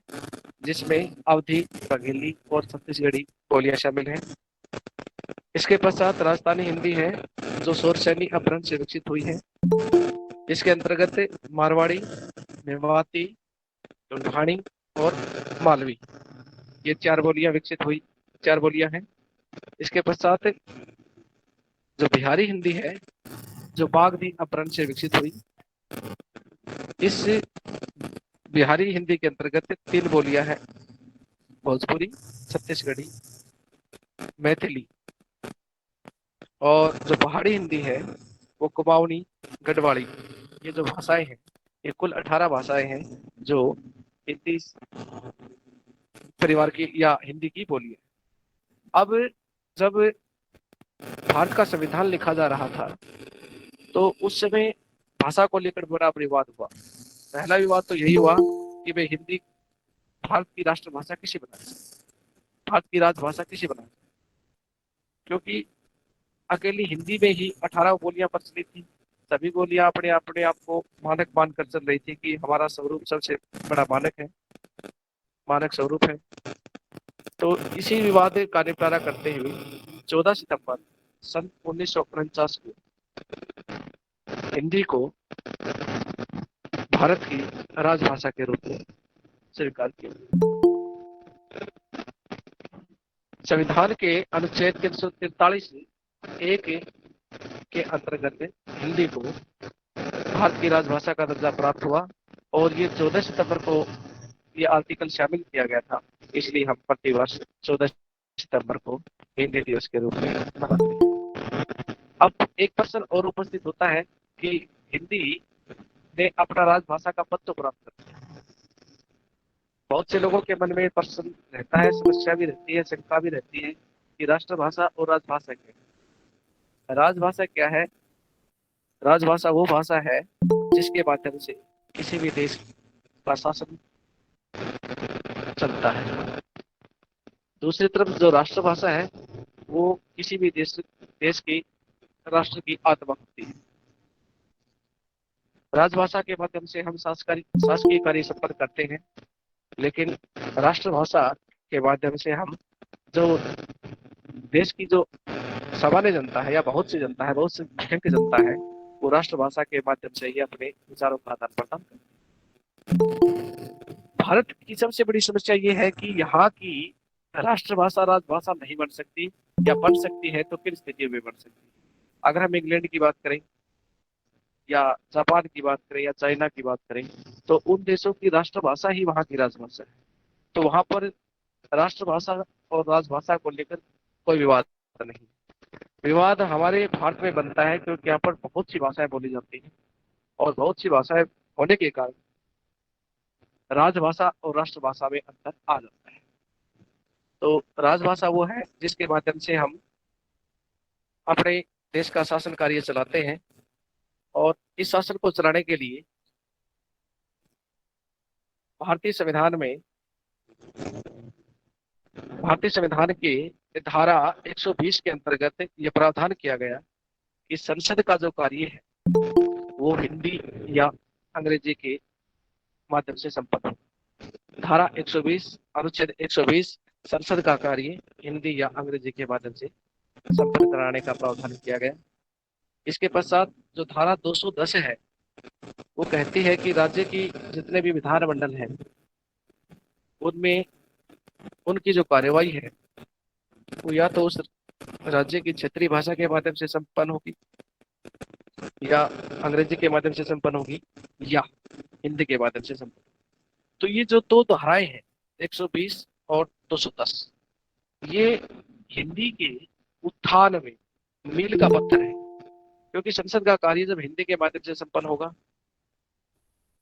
Speaker 5: जिसमें अवधी, बघेली और छत्तीसगढ़ी बोलियां शामिल हैं। इसके पश्चात राजस्थानी हिंदी है जो शौरसैनी अपभ्रंश से विकसित हुई है। इसके अंतर्गत मारवाड़ी, मेवाती, ढूंढानी और मालवी, ये 4 बोलियां विकसित हुई, 4 बोलियां हैं। इसके पश्चात जो बिहारी हिंदी है जो बागधी अपभ्रंश से विकसित हुई। इस बिहारी हिंदी के अंतर्गत 3 बोलियां हैं, भोजपुरी, छत्तीसगढ़ी, मैथिली। और जो पहाड़ी हिंदी है वो कुमाऊनी, गढ़वाली, ये जो भाषाएं हैं ये कुल 18 भाषाएं हैं जो हिंदी परिवार की या हिंदी की बोली है। अब जब भारत का संविधान लिखा जा रहा था तो उस समय भाषा को लेकर बड़ा विवाद हुआ। पहला विवाद तो यही हुआ कि भाई हिंदी भारत की राष्ट्रभाषा किसे बनाए, भारत की राजभाषा किसे बनाए, क्योंकि अकेली हिंदी में ही 18 बोलियां प्रचलित थी। सभी बोलियां अपने अपने आप को मानक मानकर चल रही थी कि हमारा स्वरूप सबसे बड़ा मानक है, मानक स्वरूप है। तो इसी विवाद का निपटारा करते हुए 14 सितंबर सन 1949 को हिंदी को भारत की राजभाषा के रूप में स्वीकार किया। संविधान के अनुच्छेद 343(1) के अंतर्गत हिंदी को भारत की राजभाषा का दर्जा प्राप्त हुआ और ये 14 सितंबर को ये आर्टिकल शामिल किया गया था। इसलिए हम प्रतिवर्ष 14 सितंबर को हिंदी दिवस के रूप में मनाते हैं। अब एक प्रश्न और उपस्थित होता है कि हिंदी ने अपना राजभाषा का पद तो प्राप्त कर लिया। बहुत से लोगों के मन में प्रश्न रहता है, समस्या भी रहती है, शंका भी रहती है कि राष्ट्रभाषा और राजभाषा क्या है। राजभाषा क्या है? राजभाषा वो भाषा है जिसके माध्यम से किसी भी देश का शासन चलता है। दूसरी तरफ जो राष्ट्रभाषा है वो किसी भी देश की राष्ट्र की आत्मा होती है। राजभाषा के माध्यम से हम शासकीय कार्य संपन्न करते हैं, लेकिन राष्ट्रभाषा के माध्यम से हम जो देश की जो सामान्य जनता है या बहुत सी जनता है, बहुत संख्यक जनता है, वो राष्ट्रभाषा के माध्यम से ही अपने विचारों का आदान प्रदान करते हैं। भारत की सबसे बड़ी समस्या ये है कि यहाँ की राष्ट्रभाषा राजभाषा नहीं बन सकती, या बन सकती है तो किन स्थितियों में बन सकती है। अगर हम इंग्लैंड की बात करें या जापान की बात करें या चाइना की बात करें तो उन देशों की राष्ट्रभाषा ही वहाँ की राजभाषा है। तो वहाँ पर राष्ट्रभाषा और राजभाषा को लेकर कोई विवाद नहीं। विवाद हमारे भारत में बनता है क्योंकि यहाँ पर बहुत सी भाषाएं बोली जाती हैं और बहुत सी भाषाएं होने के कारण राजभाषा और राष्ट्रभाषा में अंतर आ जाता है। तो राजभाषा वो है जिसके माध्यम से हम अपने देश का शासन कार्य चलाते हैं और इस शासन को चलाने के लिए भारतीय संविधान के धारा 120 के अंतर्गत यह प्रावधान किया गया कि संसद का जो कार्य है वो हिंदी या अंग्रेजी के माध्यम से संपन्न हो। धारा 120 अनुच्छेद 120 संसद का कार्य हिंदी या अंग्रेजी के माध्यम से संपन्न कराने का प्रावधान किया गया। इसके पश्चात जो धारा 210 है वो कहती है कि राज्य की जितने भी विधानमंडल हैं उनमें उनकी जो कार्यवाही है वो या तो उस राज्य की क्षेत्रीय भाषा के माध्यम से संपन्न होगी या अंग्रेजी के माध्यम से संपन्न होगी या हिंदी के माध्यम से संपन्न। तो ये जो दो धाराएं हैं 120 और 210, ये हिंदी के उत्थान में मील का पत्थर है, क्योंकि संसद का कार्य जब हिंदी के माध्यम से संपन्न होगा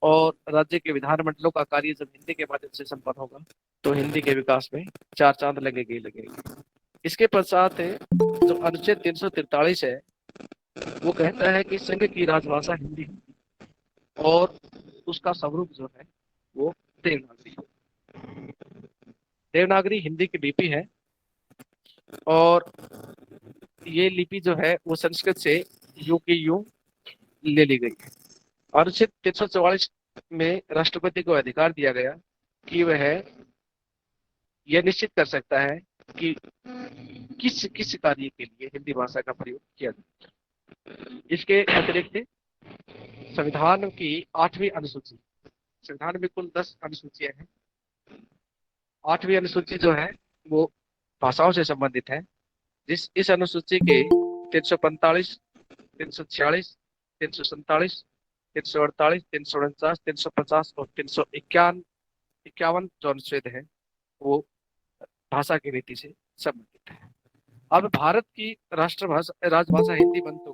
Speaker 5: और राज्य के विधानमंडलों का कार्य जब हिंदी के माध्यम से संपन्न होगा तो हिंदी के विकास में चार चांद लगेंगे ही लगेंगे। इसके पश्चात है जो अनुच्छेद 343 है, वो कहता है कि संघ की राजभाषा हिंदी है और उसका स्वरूप जो है वो देवनागरी है। देवनागरी हिंदी की लिपि है और ये लिपि जो है वो संस्कृत से यूं की यूं ले ली गई है। अनुच्छेद 344 में राष्ट्रपति को अधिकार दिया गया कि वह यह निश्चित कर सकता है कि किस किस कार्य के लिए हिंदी भाषा का प्रयोग किया जाए। इसके अतिरिक्त संविधान की 8वीं अनुसूची, संविधान में कुल 10 अनुसूचियां हैं, 8वीं अनुसूची जो है वो भाषाओं से संबंधित है। इस अनुसूची के 345, 346, 347, 348, 349, 350 और 351 जो अनुच्छेद है वो भाषा की नीति से संबंधित है। अब भारत की राष्ट्रभाषा राजभाषा हिंदी बन तो,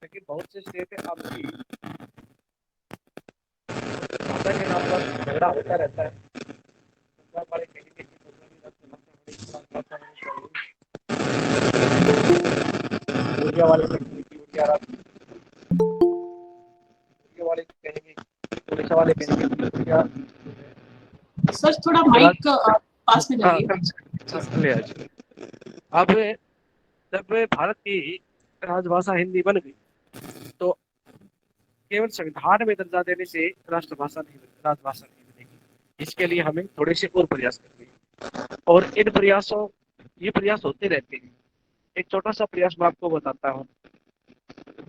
Speaker 5: लेकिन बहुत से स्टेट है आपकी भाषा के नाम पर झगड़ा होता रहता है। पंजाब वाले कहेंगे कि पंजाबी राष्ट्रभाषा होनी चाहिए, उड़िया वाले कहेंगे कि उड़िया वाले कहेंगे, उड़ीसा वाले कहेंगे कि उड़िया।
Speaker 4: सर थोड़ा माइक पास में लाइए।
Speaker 5: ले आइए। अब जब भारत की राजभाषा हिंदी बन गई तो केवल संविधान में दर्जा देने से राष्ट्रभाषा नहीं बनेगी, राजभाषा नहीं बनेगी। इसके लिए हमें थोड़े से और प्रयास करने हैं और इन प्रयासों ये प्रयास होते रहते हैं। एक छोटा सा प्रयास मैं आपको बताता हूँ।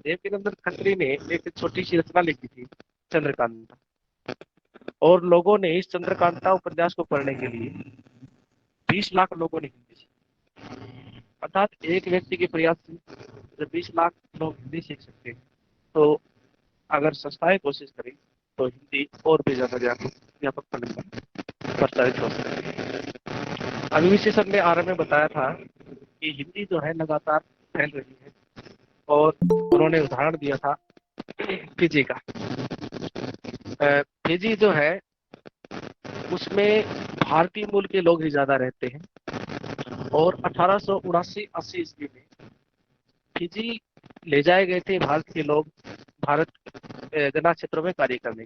Speaker 5: देवकीनंदन खत्री ने एक छोटी सी रचना लिखी थी चंद्रकांता, और लोगों ने इस चंद्रकांता उपन्यास को पढ़ने के लिए 20 लाख लोगों ने हिंदी सीखी। अर्थात एक व्यक्ति के प्रयास से जब 20 लाख लोग हिंदी सीख सकते हैं तो अगर संस्थाएं कोशिश करें तो हिंदी और भी ज्यादा व्यापक प्रसारित हो सकती है। अभी विशेषज्ञ ने आरंभ में बताया था कि हिंदी जो है लगातार फैल रही है और उन्होंने उदाहरण दिया था फिजी का। फिजी जो है उसमें भारतीय मूल के लोग ही ज्यादा रहते हैं और 1879-80 ईस्वी में फिजी ले जाए गए थे भारत के लोग भारत गन्ना क्षेत्रों में कार्य करने।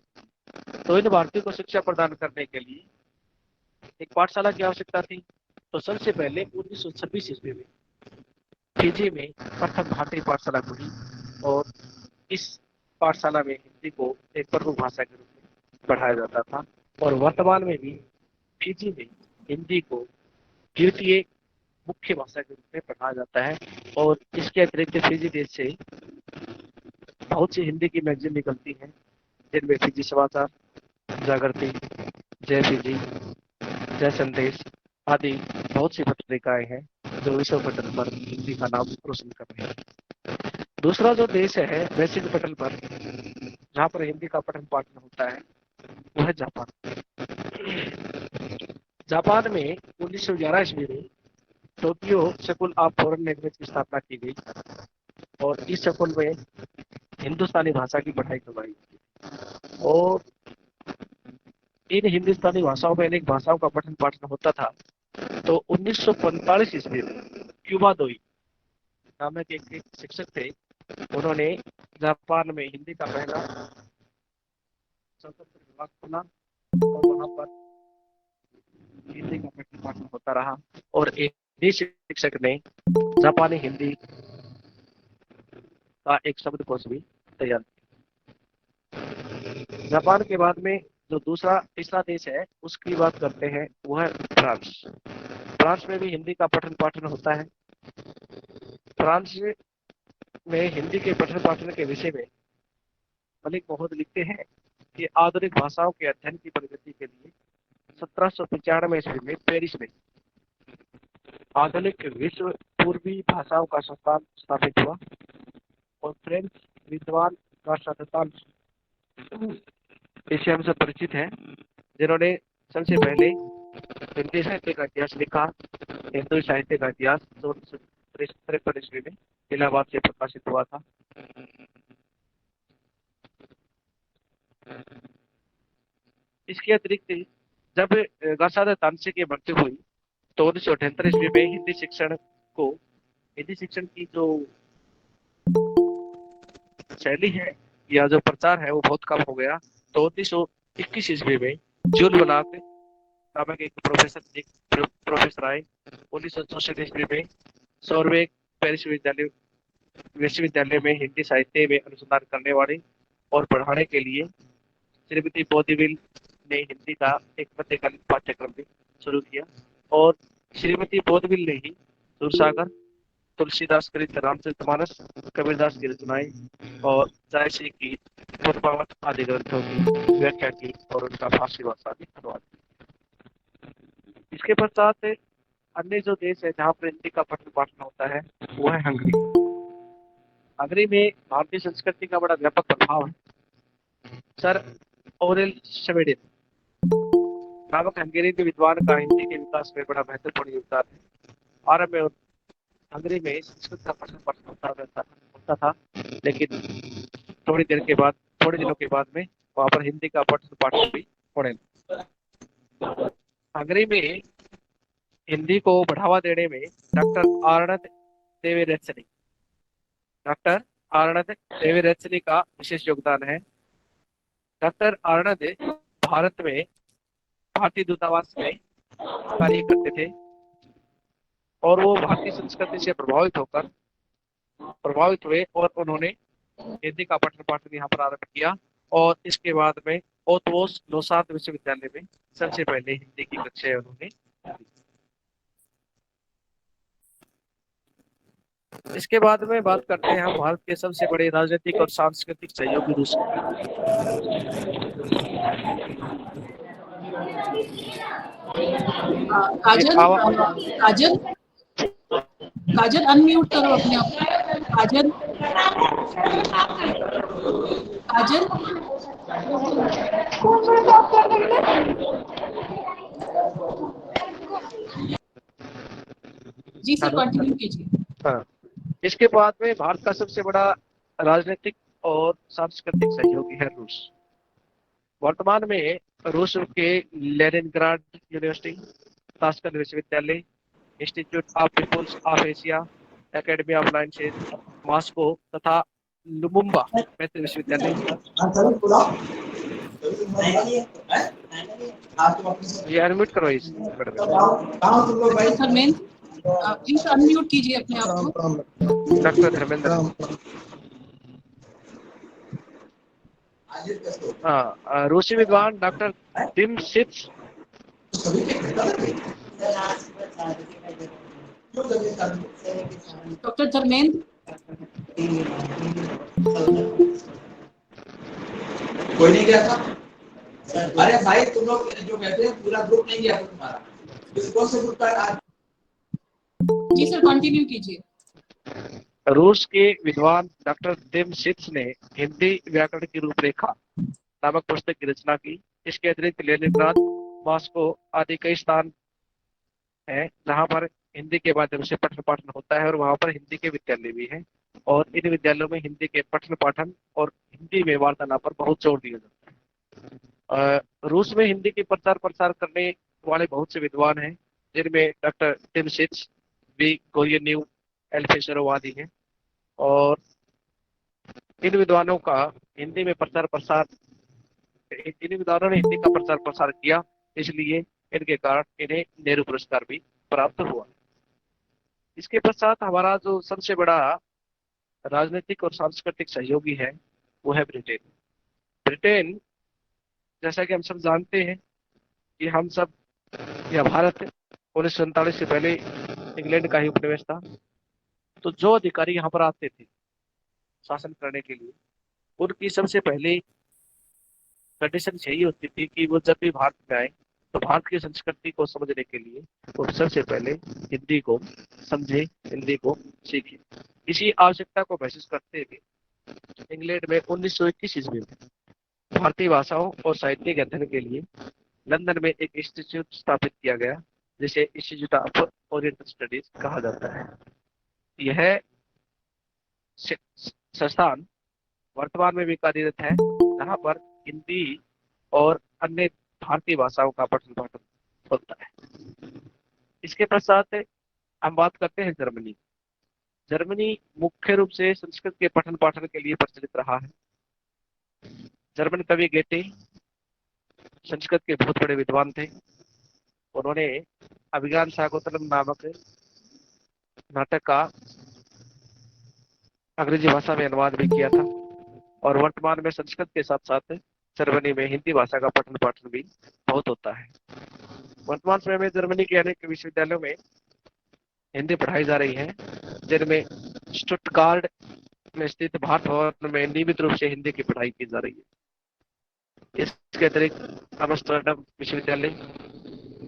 Speaker 5: तो इन भारतीयों को शिक्षा प्रदान करने के लिए एक पाठशाला की आवश्यकता थी। तो सबसे पहले 1926 ईस्वी में फिजी में प्रथम भारतीय पाठशाला खुली और इस पाठशाला में हिंदी को एक प्रमुख भाषा के रूप में पढ़ाया जाता था और वर्तमान में भी फिजी में हिंदी को द्वितीय मुख्य भाषा के रूप में पढ़ाया जाता है। और इसके अतिरिक्त फिजी देश से बहुत सी हिंदी की मैगजीन निकलती हैं जिनमें फिजी समाचार, जागृति, जय फिजी, जय संदेश आदि बहुत सी पत्रिकाएं हैं जो विश्व पटल पर हिंदी का नाम रोशन कर रहे हैं। दूसरा जो देश है वैश्विक पटल पर जहाँ पर हिंदी का पठन पाठन होता है वह है जापान। जापान में 1911 ईस्वी में Tokyo school of foreign language की स्थापना की गई और इस स्कूल में हिंदुस्तानी भाषा की पढ़ाई करवाई गई और इन हिंदुस्तानी भाषाओं में अनेक भाषाओं का पठन पाठन होता था। तो 1945 ईस्वी में क्यूबा दोई नामक एक शिक्षक थे, उन्होंने जापान में हिंदी का पहला स्वतंत्र विभाग खोला और वहां पर हिंदी का पठन पाठन होता रहा और एक शिक्षक ने जापानी हिंदी का एक शब्दकोश भी तैयार किया। जापान के बाद में जो तीसरा देश है उसकी बात करते हैं वो है फ्रांस। फ्रांस में भी हिंदी का पठन पाठन होता है। फ्रांस में हिंदी के पठन पाठन के विषय में मलिक मोहम्मद लिखते हैं कि आधुनिक भाषाओं के अध्ययन की प्रगति के लिए 1795 ईस्वी में पेरिस में आधुनिक विश्व पूर्वी भाषाओं का संस्थान स्थापित हुआ और फ्रेंच विद्वान राष्ट्रदान इससे हम सब परिचित हैं, जिन्होंने सबसे पहले हिंदी साहित्य का इतिहास लिखा। हिंदू साहित्य का इतिहास 1653 ईस्वी में इलाहाबाद से प्रकाशित हुआ था। इसके अतिरिक्त जब गसाद तानसे की मृत्यु हुई तो 1978 ईस्वी में हिंदी शिक्षण की जो शैली है या जो प्रचार है वो बहुत कम हो गया। तो 1921 ईस्वी में जूल बनाक नामक एक प्रोफेसर आए। 1964 ईस्वी में सॉर्बेक पेरिस विश्वविद्यालय में हिंदी साहित्य में अनुसंधान करने वाले और पढ़ाने के लिए श्रीमती बौद्धिविल ने हिंदी का एक मध्यकालीन पाठ्यक्रम भी शुरू किया। और श्रीमती बौद्धिविल ने ही दूरसागर, तुलसीदास कृत रामचरितमानस, कबीरदास की रचनाएं और जायसी की पद्मावत आदि ग्रंथों की व्याख्या की और उनका फारसी भाषा में अनुवाद किया। इसके पश्चात अन्य जो देश है जहाँ पर हिंदी का पठन पाठन होता है वो है हंगरी। हंगरी में भारतीय संस्कृति का बड़ा व्यापक प्रभाव है। सर ओरेल शवेडिन नामक हंगेरियन विद्वान का हिंदी के विकास में बड़ा महत्वपूर्ण योगदान है। आरंभ में हंगरी में संस्कृत का पठन पाठन होता था, लेकिन थोड़ी दिनों के बाद में वहाँ पर हिंदी का पठन पाठन भी होने लगा। हंगरी में हिंदी को बढ़ावा देने में डॉक्टर आर्नद देवेरचनी का विशेष योगदान है। डॉक्टर आर्नद भारत में भारतीय दूतावास में कार्य करते थे और वो भारतीय संस्कृति से प्रभावित हुए और उन्होंने हिंदी का पठन पाठन यहाँ पर आरंभ किया। और इसके बाद में ओतवोस नौसाद विश्वविद्यालय में सबसे पहले हिंदी की कक्षाएं उन्होंने दी। इसके बाद में बात करते हैं हम भारत के सबसे बड़े राजनीतिक और सांस्कृतिक सहयोगी रूस।
Speaker 4: काजल अनम्यूट करो अपने आप। काजल जी सर, कंटिन्यू कीजिए।
Speaker 5: हाँ, इसके बाद में भारत का सबसे बड़ा राजनीतिक और सांस्कृतिक सहयोगी है रूस। वर्तमान में रूस के लेनिनग्राड यूनिवर्सिटी, ताशकंद विश्वविद्यालय, Institute of Peoples of Asia, Academy of Sciences, Moscow तथा लुमुम्बा मैत्री विश्वविद्यालय। ये अनम्यूट करो इस
Speaker 4: प्लीज अनम्यूट कीजिए अपने आप को।
Speaker 5: डॉक्टर धर्मेंद्र। हाँ, रूसी विद्वान डॉक्टर टिमसिट्स
Speaker 4: डॉक्टर धर्मेंद्र।
Speaker 6: कोई नहीं गया था? अरे भाई तुम लोग जो कहते हैं पूरा ग्रुप नहीं गया था तुम्हारा, कौन से ग्रुप का?
Speaker 4: जी सर, कंटिन्यू कीजिए।
Speaker 5: रूस के विद्वान डॉक्टर टिमसिट्स ने हिंदी व्याकरण की रूपरेखा नामक पुस्तक की रचना की। इसके अतिरिक्त लेनिनग्राद, मॉस्को आदि कई स्थान हैं जहां पर हिंदी के माध्यम से पठन पाठन होता है और वहां पर हिंदी के विद्यालय भी हैं। और इन विद्यालयों में हिंदी के पठन पाठन और हिंदी में वार्तालाप पर बहुत जोर दिया जाता है। रूस में हिंदी के प्रचार प्रसार करने वाले बहुत से विद्वान हैं, जिनमें डॉक्टर टिमसिट्स, वी गोयेन्यू, एल्फेशरोव आदि हैं। और इन विद्वानों ने हिंदी का प्रचार प्रसार किया, इसलिए इनके कारण इन्हें नेहरू पुरस्कार भी प्राप्त हुआ। इसके पश्चात हमारा जो सबसे बड़ा राजनीतिक और सांस्कृतिक सहयोगी है वो है ब्रिटेन। जैसा कि हम सब जानते हैं कि हम सब या भारत 1947 से पहले इंग्लैंड का ही उपनिवेश था। तो जो अधिकारी यहाँ पर आते थे शासन करने के लिए, उनकी सबसे पहले कंडीशन यही होती थी कि वो जब भी भारत में आए तो भारत की संस्कृति को समझने के लिए वो सबसे पहले हिंदी को समझे, हिंदी को सीखे। इसी आवश्यकता को महसूस करते हुए इंग्लैंड में 1921 ईस्वी में भारतीय भाषाओं और साहित्य के अध्ययन के लिए लंदन में एक इंस्टीट्यूट स्थापित किया गया, जिसे इंस्टीट्यूट ऑफ ओरिएंटल स्टडीज कहा जाता है। यह संस्थान वर्तमान में भी कार्यरत है, जहां पर हिंदी और अन्य भारतीय भाषाओं का पठन पाठन होता है। इसके पश्चात हम बात करते हैं जर्मनी। जर्मनी मुख्य रूप से संस्कृत के पठन पाठन के लिए प्रचलित रहा है। जर्मन कवि गेटे संस्कृत के बहुत बड़े विद्वान थे। उन्होंने अभिज्ञान शाकुंतलम नामक नाटक का अंग्रेजी भाषा में अनुवाद भी किया था, और वर्तमान में संस्कृत के साथ साथ जर्मनी में हिंदी भाषा का पठन पाठन भी बहुत होता है। वर्तमान समय में जर्मनी के अनेक विश्वविद्यालयों में हिंदी पढ़ाई जा रही है, जिनमें स्टुटगार्ट में स्थित भारत भवन में नियमित रूप से हिंदी की पढ़ाई की जा रही है। इसके अतिरिक्त अम्स्टरडम विश्वविद्यालय,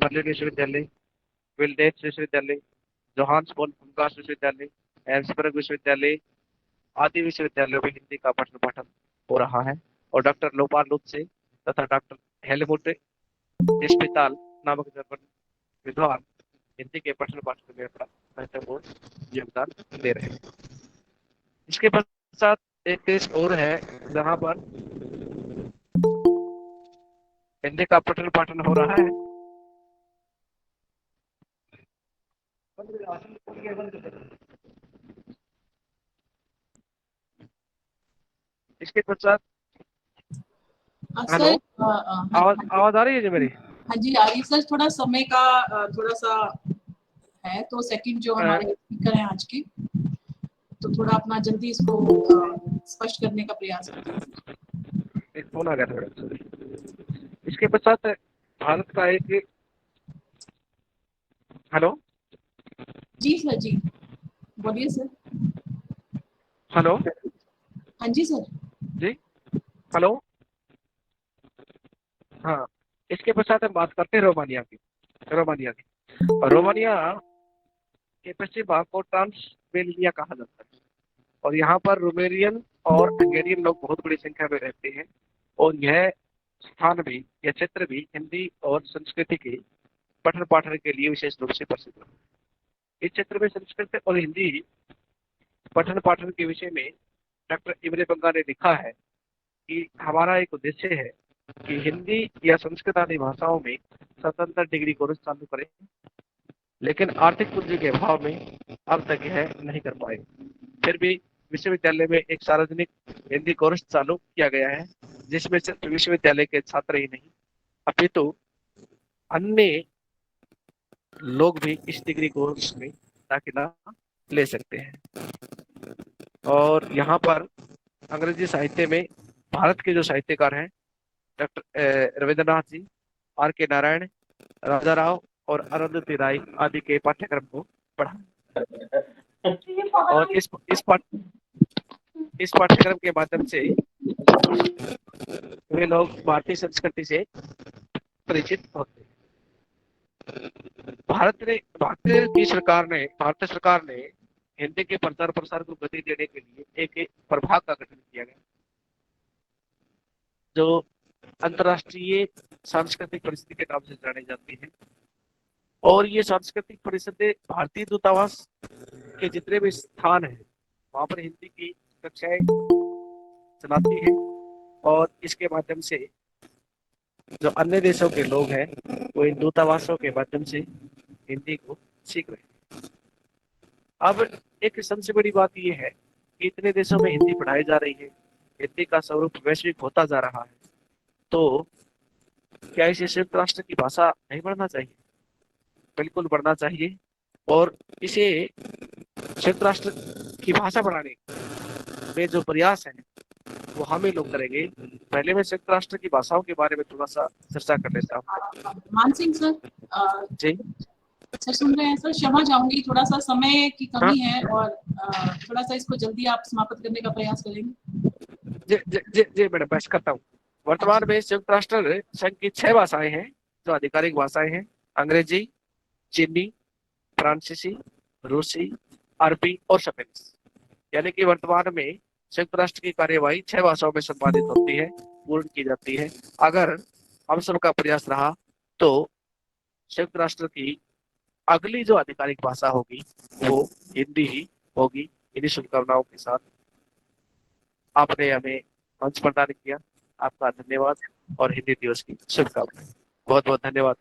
Speaker 5: बर्लिन विश्वविद्यालय, विल्डेट्स विश्वविद्यालय, जोहान्सबर्ग विश्वविद्यालय, एम्सबर्ग विश्वविद्यालय आदि विश्वविद्यालयों में हिंदी का पठन पाठन हो रहा है, और डॉक्टर लोपार लुत्से तथा डॉक्टर हेलमुट स्पिताल नामक जर्मन विद्वान हिंदी के पठन पाठन में अपना महत्वपूर्ण योगदान दे रहे हैं। इसके पश्चात एक देश और है जहां पर हिंदी का पठन पाठन हो रहा है। इसके पश्चात
Speaker 4: सर
Speaker 5: हेलो, आवाज आ रही है जी मेरी?
Speaker 4: हाँ जी आ रही सर। थोड़ा समय का थोड़ा सा है, तो सेकंड जो हमारे स्पीकर हैं आज के, तो थोड़ा अपना जल्दी इसको स्पष्ट करने का प्रयास करते हैं।
Speaker 5: एक फोन आ गया थोड़ा। इसके पश्चात भारत का एक, हेलो
Speaker 4: जी सर, जी बोलिए सर।
Speaker 5: हेलो,
Speaker 4: हाँ जी सर।
Speaker 5: जी हेलो, हाँ। इसके पश्चात हम बात करते हैं रोमानिया की। रोमानिया के पश्चिम भाग को ट्रांसवेलिया कहा जाता है, और यहाँ पर रोमेनियन और हंगेरियन लोग बहुत बड़ी संख्या में रहते हैं, और यह स्थान भी, यह क्षेत्र भी हिंदी और संस्कृति के पठन पाठन के लिए विशेष रूप से प्रसिद्ध है। इस क्षेत्र में संस्कृत और हिंदी पठन पाठन के विषय में डॉक्टर इमरे बंगा ने लिखा है कि हमारा एक उद्देश्य है कि हिंदी या संस्कृत आदि भाषाओं में स्वतंत्र डिग्री कोर्स चालू करें, लेकिन आर्थिक पूंजी के अभाव में अब तक यह नहीं कर पाए। फिर भी विश्वविद्यालय में एक सार्वजनिक हिंदी कोर्स चालू किया गया है, जिसमें सिर्फ विश्वविद्यालय के छात्र ही नहीं अपितु अन्य लोग भी इस डिग्री कोर्स में दाखिला ले सकते हैं। और यहाँ पर अंग्रेजी साहित्य में भारत के जो साहित्यकार हैं डॉक्टर रविंद्रनाथ जी, आर के नारायण, राजा राव और अरुंधति राय आदि के पाठ्यक्रम को पढ़ा, और इस पाठ्यक्रम के माध्यम से वे लोग भारतीय संस्कृति से परिचित होते हैं। भारतीय सरकार ने हिंदी के प्रचार प्रसार को गति देने के लिए एक प्रभाग का गठन किया गया, जो अंतर्राष्ट्रीय सांस्कृतिक परिषद के नाम से जाने जाती है। और ये सांस्कृतिक परिषदें भारतीय दूतावास के जितने भी स्थान हैं वहां पर हिंदी की कक्षाएं चलाती है, और इसके माध्यम से जो अन्य देशों के लोग हैं वो इन दूतावासों के माध्यम से हिंदी को सीख रहे हैं। अब एक सबसे बड़ी बात यह है कि इतने देशों में हिंदी पढ़ाई जा रही है, हिंदी का स्वरूप वैश्विक होता जा रहा है, तो क्या इसे संयुक्त राष्ट्र की भाषा नहीं बढ़ना चाहिए? बिल्कुल बढ़ना चाहिए, और इसे संयुक्त राष्ट्र की भाषा बढ़ाने में जो प्रयास है वो हम ही लोग करेंगे। पहले मैं संयुक्त राष्ट्र की भाषाओं के बारे में थोड़ा सा चर्चा कर लेता हूँ।
Speaker 4: मान सिंह सर,
Speaker 5: जी
Speaker 4: सर सुन रहे हैं सर? क्षमा चाहूंगी, थोड़ा सा समय की कमी है, और थोड़ा सा इसको जल्दी आप समाप्त करने का प्रयास करेंगे।
Speaker 5: जी मैडम, मैं करता हूँ। वर्तमान में संयुक्त राष्ट्र संघ की 6 भाषाएं हैं जो आधिकारिक भाषाएं हैं: अंग्रेजी, चीनी, फ्रांसीसी, रूसी, अरबी और स्पेनिश। यानी कि वर्तमान में संयुक्त राष्ट्र की कार्यवाही 6 भाषाओं में संपादित होती है, पूर्ण की जाती है। अगर हम सबका प्रयास रहा तो संयुक्त राष्ट्र की अगली जो आधिकारिक भाषा होगी वो हिंदी ही होगी। इन्हीं शुभकामनाओं के साथ आपने हमें मंच प्रदान किया, आपका धन्यवाद और हिंदी दिवस की शुभकामनाएं। बहुत बहुत धन्यवाद।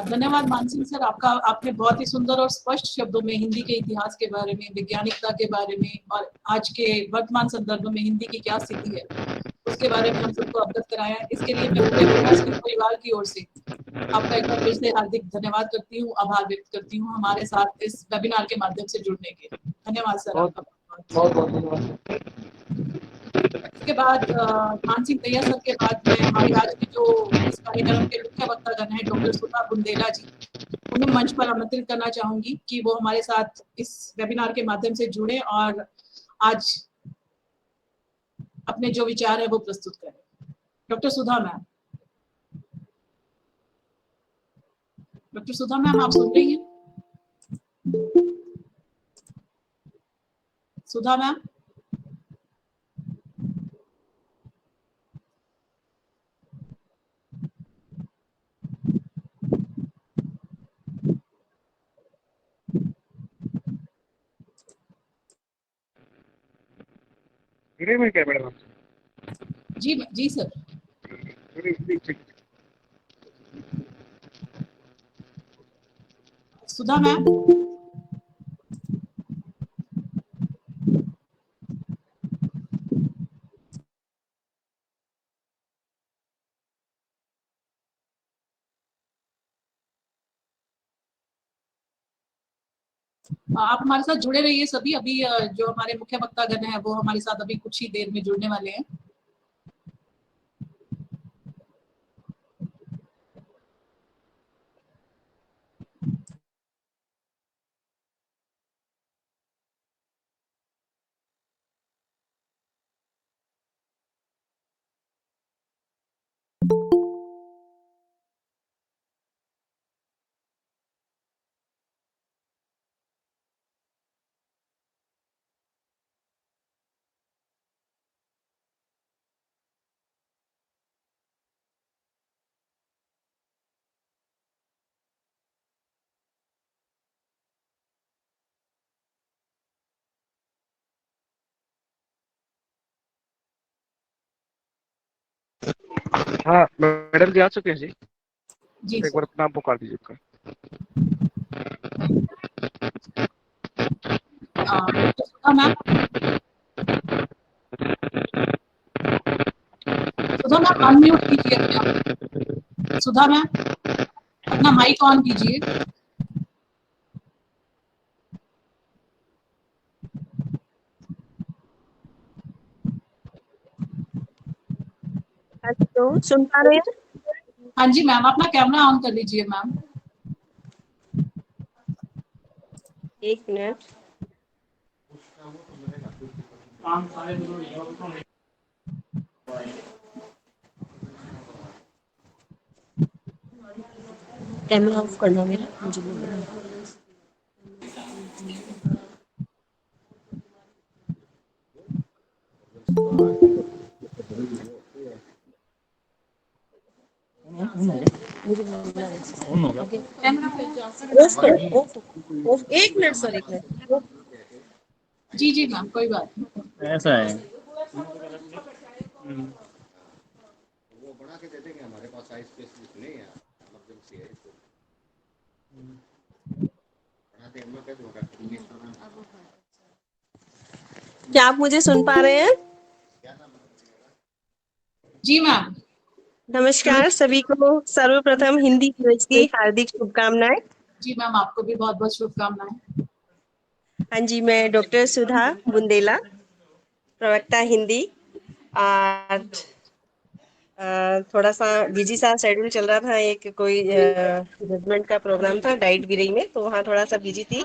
Speaker 4: धन्यवाद मानसिंह सर, आपका आपने बहुत ही सुंदर और स्पष्ट शब्दों में हिंदी के इतिहास के बारे में, वैज्ञानिकता के बारे में और आज के वर्तमान संदर्भ में हिंदी की क्या स्थिति है उसके बारे में हम सबको अवगत कराया। इसके लिए मैं पूरे विकास के परिवार की ओर से आपका एक बार फिर से हार्दिक धन्यवाद करती हूँ, आभार व्यक्त करती हूँ हमारे साथ इस वेबिनार के माध्यम से जुड़ने के लिए। धन्यवाद सर आपका बहुत बहुत। इसके बाद मानसिंह तैय्यर सर के बाद मैं हमारी आज की जो इस कार्यक्रम के मुख्य वक्तागण है डॉक्टर सुधा बुंदेला जी, उन्हें मंच पर आमंत्रित करना चाहूंगी कि वो हमारे साथ इस वेबिनार के माध्यम से जुड़े और आज अपने जो विचार है वो प्रस्तुत करें। डॉक्टर सुधा मैम, डॉक्टर सुधा मैम आप सुन रही हैं? सुधा मैम,
Speaker 5: में क्या मैडम?
Speaker 4: जी सर। सुधा मैम, आप हमारे साथ जुड़े रहिए सभी। अभी जो हमारे मुख्य वक्तागण है वो हमारे साथ अभी कुछ ही देर में जुड़ने वाले हैं।
Speaker 5: हाँ मैडम जी आ चुके हैं जी।
Speaker 4: जी
Speaker 5: एक बार नाम पुकार दीजिए उसका।
Speaker 4: डॉक्टर सुधा मैम, सुधा मैम अनम्यूट कीजिए अपने आप। सुधा मैम अपना माइक ऑन कीजिए।
Speaker 7: हेलो, सुन पा रहे हैं?
Speaker 4: हाँ जी मैम, अपना कैमरा ऑन कर लीजिए मैम।
Speaker 7: एक मिनट। कैमरा ऑफ करना मेरा, मुझे बोल रहा है। ओके, ऑफ कर, ऑफ। एक मिनट सर, एक मिनट।
Speaker 4: जी मैम, कोई बात नहीं।
Speaker 8: ऐसा है।
Speaker 2: वो बना के दे देंगे, हमारे पास साइज स्पेसिफिक नहीं है, इमरजेंसी है तो बना दे। मैं कह दूंगा
Speaker 7: क्या आप मुझे सुन पा रहे हैं?
Speaker 4: जी मैम।
Speaker 7: नमस्कार सभी को, सर्वप्रथम हिंदी दिवस की हार्दिक शुभकामनाएं।
Speaker 4: जी मैम, आपको भी बहुत बहुत शुभकामनाएं।
Speaker 7: हाँ जी, मैं डॉक्टर सुधा बुंदेला, प्रवक्ता हिंदी। आज थोड़ा सा बिजी सा शेड्यूल चल रहा था, एक कोई जजमेंट का प्रोग्राम था डाइट गिरई में, तो वहाँ थोड़ा सा बिजी थी।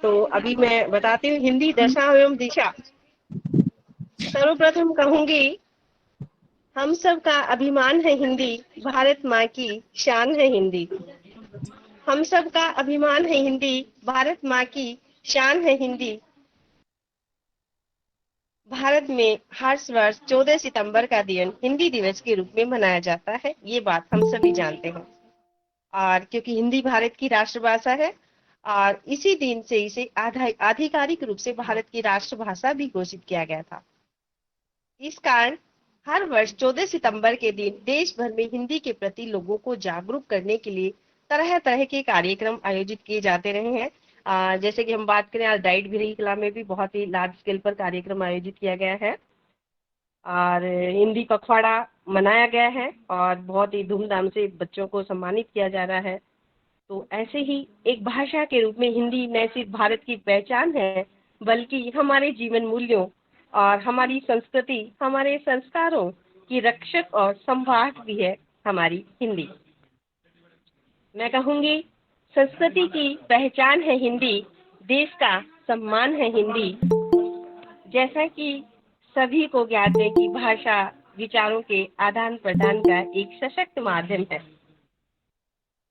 Speaker 7: तो अभी मैं बताती हूँ हिंदी दशा एवं दिशा। सर्वप्रथम कहूंगी, हम सब का अभिमान है हिंदी, भारत माँ की शान है हिंदी। हम सब का अभिमान है हिंदी, भारत माँ की शान है हिंदी। भारत में हर वर्ष 14 सितंबर का दिन हिंदी दिवस के रूप में मनाया जाता है, ये बात हम सभी जानते हैं। और क्योंकि हिंदी भारत की राष्ट्रभाषा है और इसी दिन से इसे आधिकारिक रूप से भारत की राष्ट्रभाषा भी घोषित किया गया था। इस कारण हर वर्ष 14 सितंबर के दिन देश भर में हिंदी के प्रति लोगों को जागरूक करने के लिए तरह तरह के कार्यक्रम आयोजित किए जाते रहे हैं। जैसे कि हम बात करें, आज डाइट भिरी कला में भी बहुत ही लार्ज स्केल पर कार्यक्रम आयोजित किया गया है और हिंदी पखवाड़ा मनाया गया है और बहुत ही धूमधाम से बच्चों को सम्मानित किया जा रहा है। तो ऐसे ही एक भाषा के रूप में हिंदी न सिर्फ भारत की पहचान है, बल्कि हमारे जीवन मूल्यों और हमारी संस्कृति, हमारे संस्कारों की रक्षक और संवाहक भी है हमारी हिंदी। मैं कहूँगी संस्कृति की पहचान है हिंदी, देश का सम्मान है हिंदी। जैसा कि सभी को ज्ञात है कि भाषा विचारों के आदान प्रदान का एक सशक्त माध्यम है।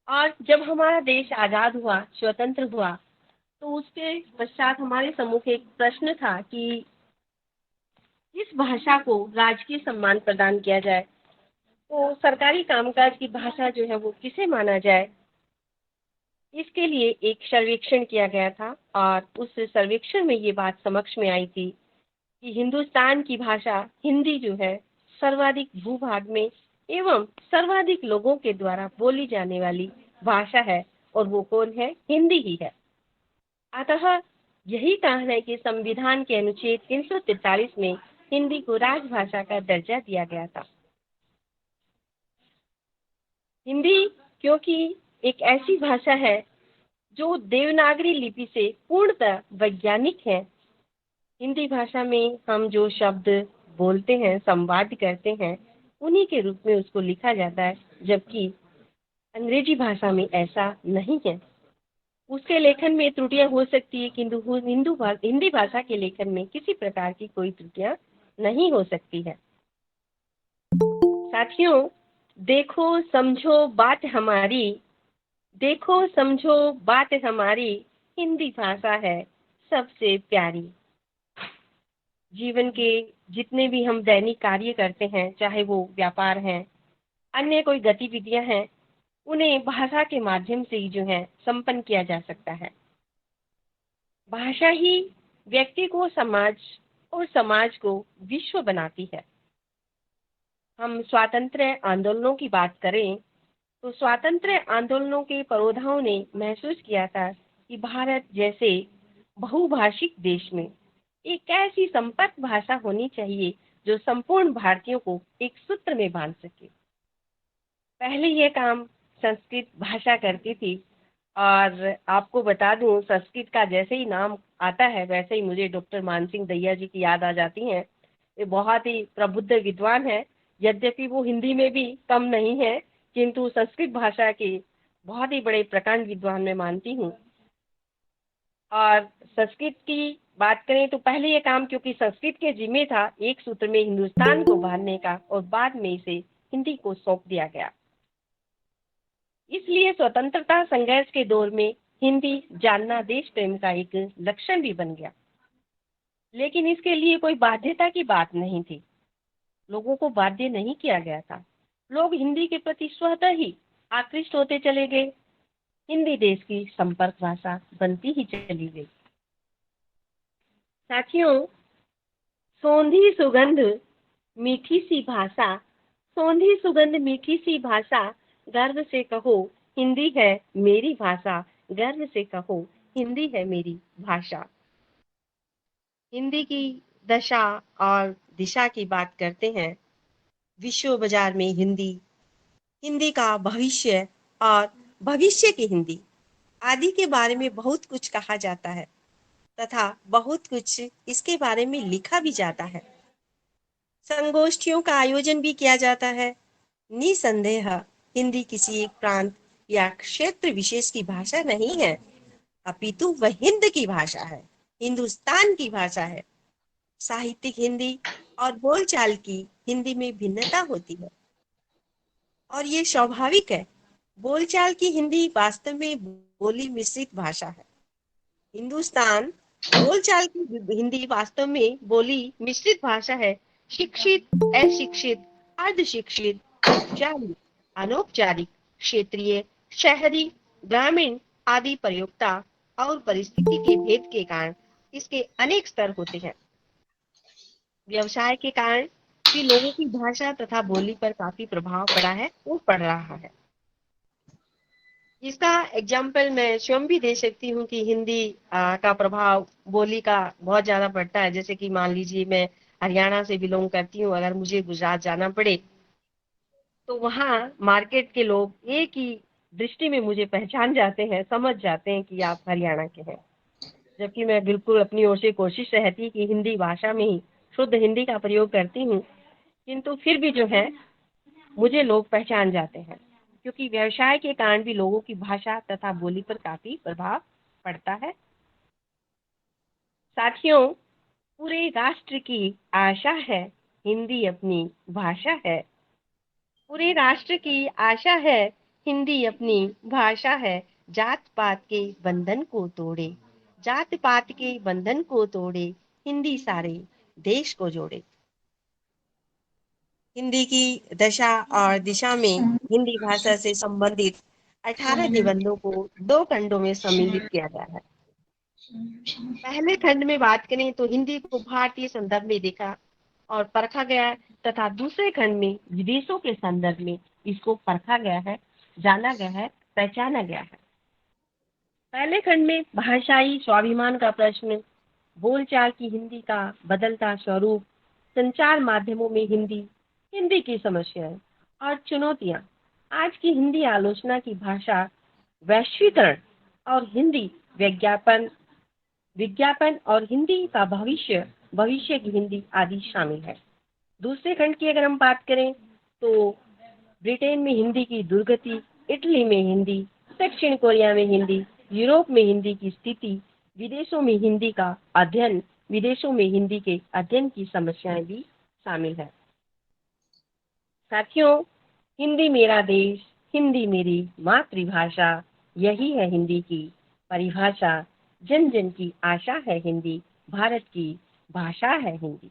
Speaker 7: और जब हमारा देश आजाद हुआ, स्वतंत्र हुआ, तो उसके पश्चात हमारे सम्मुख एक प्रश्न था कि इस भाषा को राजकीय सम्मान प्रदान किया जाए, तो सरकारी कामकाज की भाषा जो है वो किसे माना जाए। इसके लिए एक सर्वेक्षण किया गया था और उस सर्वेक्षण में ये बात समक्ष में आई थी कि हिंदुस्तान की भाषा हिंदी जो है सर्वाधिक भूभाग में एवं सर्वाधिक लोगों के द्वारा बोली जाने वाली भाषा है, और वो कौन है? हिंदी ही है। अतः यही कारण है कि संविधान के अनुच्छेद 343 में हिंदी को राजभाषा का दर्जा दिया गया था। हिंदी क्योंकि एक ऐसी भाषा है जो देवनागरी लिपि से पूर्णतः वैज्ञानिक है। हिंदी भाषा में हम जो शब्द बोलते हैं, संवाद करते हैं, उन्हीं के रूप में उसको लिखा जाता है, जबकि अंग्रेजी भाषा में ऐसा नहीं है। उसके लेखन में त्रुटियां हो सकती है, किंतु हिंदी भाषा के लेखन में किसी प्रकार की कोई त्रुटियां नहीं हो सकती है। साथियों, देखो समझो बात हमारी, देखो समझो बात हमारी, हिंदी भाषा है सबसे प्यारी। जीवन के जितने भी हम दैनिक कार्य करते हैं, चाहे वो व्यापार है, अन्य कोई गतिविधियां हैं, उन्हें भाषा के माध्यम से ही जो है संपन्न किया जा सकता है। भाषा ही व्यक्ति को समाज और समाज को विश्व बनाती है। हम स्वातंत्र्य आंदोलनों की बात करें तो स्वातंत्र्य आंदोलनों के पुरोधाओं ने महसूस किया था कि भारत जैसे बहुभाषिक देश में एक ऐसी संपर्क भाषा होनी चाहिए जो संपूर्ण भारतीयों को एक सूत्र में बांध सके। पहले यह काम संस्कृत भाषा करती थी, और आपको बता दूं, संस्कृत का जैसे ही नाम आता है वैसे ही मुझे डॉक्टर मानसिंह दहिया जी की याद आ जाती हैं। ये बहुत ही प्रबुद्ध विद्वान है, यद्यपि वो हिंदी में भी कम नहीं है, किंतु संस्कृत भाषा के बहुत ही बड़े प्रकांड विद्वान मैं मानती हूँ। और संस्कृत की बात करें तो पहले ये काम क्योंकि संस्कृत के जिम्मे था एक सूत्र में हिंदुस्तान को बांधने का, और बाद में इसे हिंदी को सौंप दिया गया। इसलिए स्वतंत्रता संघर्ष के दौर में हिंदी जानना देश प्रेम का एक लक्षण भी बन गया। लेकिन इसके लिए कोई बाध्यता की बात नहीं थी, लोगों को बाध्य नहीं किया गया था। लोग हिंदी के प्रति स्वतः ही आकृष्ट होते चले गए। हिंदी देश की संपर्क भाषा बनती ही चली गई। साथियों, सौंधी सुगंध मीठी सी भाषा, सौंधी सुगंध मीठी सी भाषा, गर्व से कहो हिंदी है मेरी भाषा, गर्व से कहो हिंदी है मेरी भाषा। हिंदी की दशा और दिशा की बात करते हैं। विश्व बाजार में हिंदी, हिंदी का भविष्य और भविष्य की हिंदी आदि के बारे में बहुत कुछ कहा जाता है तथा बहुत कुछ इसके बारे में लिखा भी जाता है। संगोष्ठियों का आयोजन भी किया जाता है। निसंदेह हिंदी किसी एक प्रांत या क्षेत्र विशेष की भाषा नहीं है, अपितु वह हिंद की भाषा है, हिंदुस्तान की भाषा है। साहित्यिक हिंदी और बोलचाल की हिंदी में भिन्नता होती है, और ये स्वाभाविक है। बोलचाल की हिंदी वास्तव में बोली मिश्रित भाषा है। हिंदुस्तान बोलचाल की हिंदी वास्तव में बोली मिश्रित भाषा है। शिक्षित, अशिक्षित, अर्धशिक्षित, औपचारिक, अनौपचारिक, क्षेत्रीय, शहरी, ग्रामीण आदि प्रयोक्ता और परिस्थिति के भेद के कारण इसके अनेक स्तर होते हैं। व्यवसाय के कारण भी लोगों की भाषा तथा बोली पर काफी प्रभाव पड़ा है और पड़ रहा है। इसका एग्जाम्पल मैं स्वयं भी दे सकती हूँ कि हिंदी का प्रभाव बोली का बहुत ज्यादा पड़ता है। जैसे कि मान लीजिए मैं हरियाणा से बिलोंग करती हूँ, अगर मुझे गुजरात जाना पड़े तो वहाँ मार्केट के लोग एक ही दृष्टि में मुझे पहचान जाते हैं, समझ जाते हैं कि आप हरियाणा के हैं। जबकि मैं बिल्कुल अपनी ओर से कोशिश रहती कि हिंदी भाषा में ही शुद्ध हिंदी का प्रयोग करती हूँ, किंतु फिर भी जो है मुझे लोग पहचान जाते हैं, क्योंकि व्यवसाय के कारण भी लोगों की भाषा तथा बोली पर काफी प्रभाव पड़ता है। साथियों, पूरे राष्ट्र की आशा है हिंदी अपनी भाषा है। पूरे राष्ट्र की आशा है हिंदी अपनी भाषा है। जात पात के बंधन को तोड़े, जात पात के बंधन को तोड़े, हिंदी सारे देश को जोड़े। हिंदी की दशा और दिशा में हिंदी भाषा से संबंधित 18 निबंधों को 2 खंडों में सम्मिलित किया गया है। पहले खंड में बात करें तो हिंदी को भारतीय संदर्भ में देखा और परखा गया है, तथा दूसरे खंड में विदेशों के संदर्भ में इसको परखा गया है, जाना गया है, पहचाना गया है। पहले खंड में भाषाई स्वाभिमान का प्रश्न, बोलचाल की हिंदी का बदलता स्वरूप, संचार माध्यमों में हिंदी की समस्याएं और चुनौतियां, आज की हिंदी आलोचना की भाषा, वैश्वीकरण और हिंदी विज्ञापन और हिंदी का भविष्य की हिंदी आदि शामिल है। दूसरे खंड की अगर हम बात करें तो ब्रिटेन में हिंदी की दुर्गति, इटली में हिंदी, दक्षिण कोरिया में हिंदी, यूरोप में हिंदी की स्थिति, विदेशों में हिंदी के अध्ययन की समस्याएं भी शामिल है। साथियों, हिंदी मेरा देश, हिंदी मेरी मातृभाषा, यही है हिंदी की परिभाषा। जन जन की आशा है हिंदी, भारत की भाषा है हिंदी।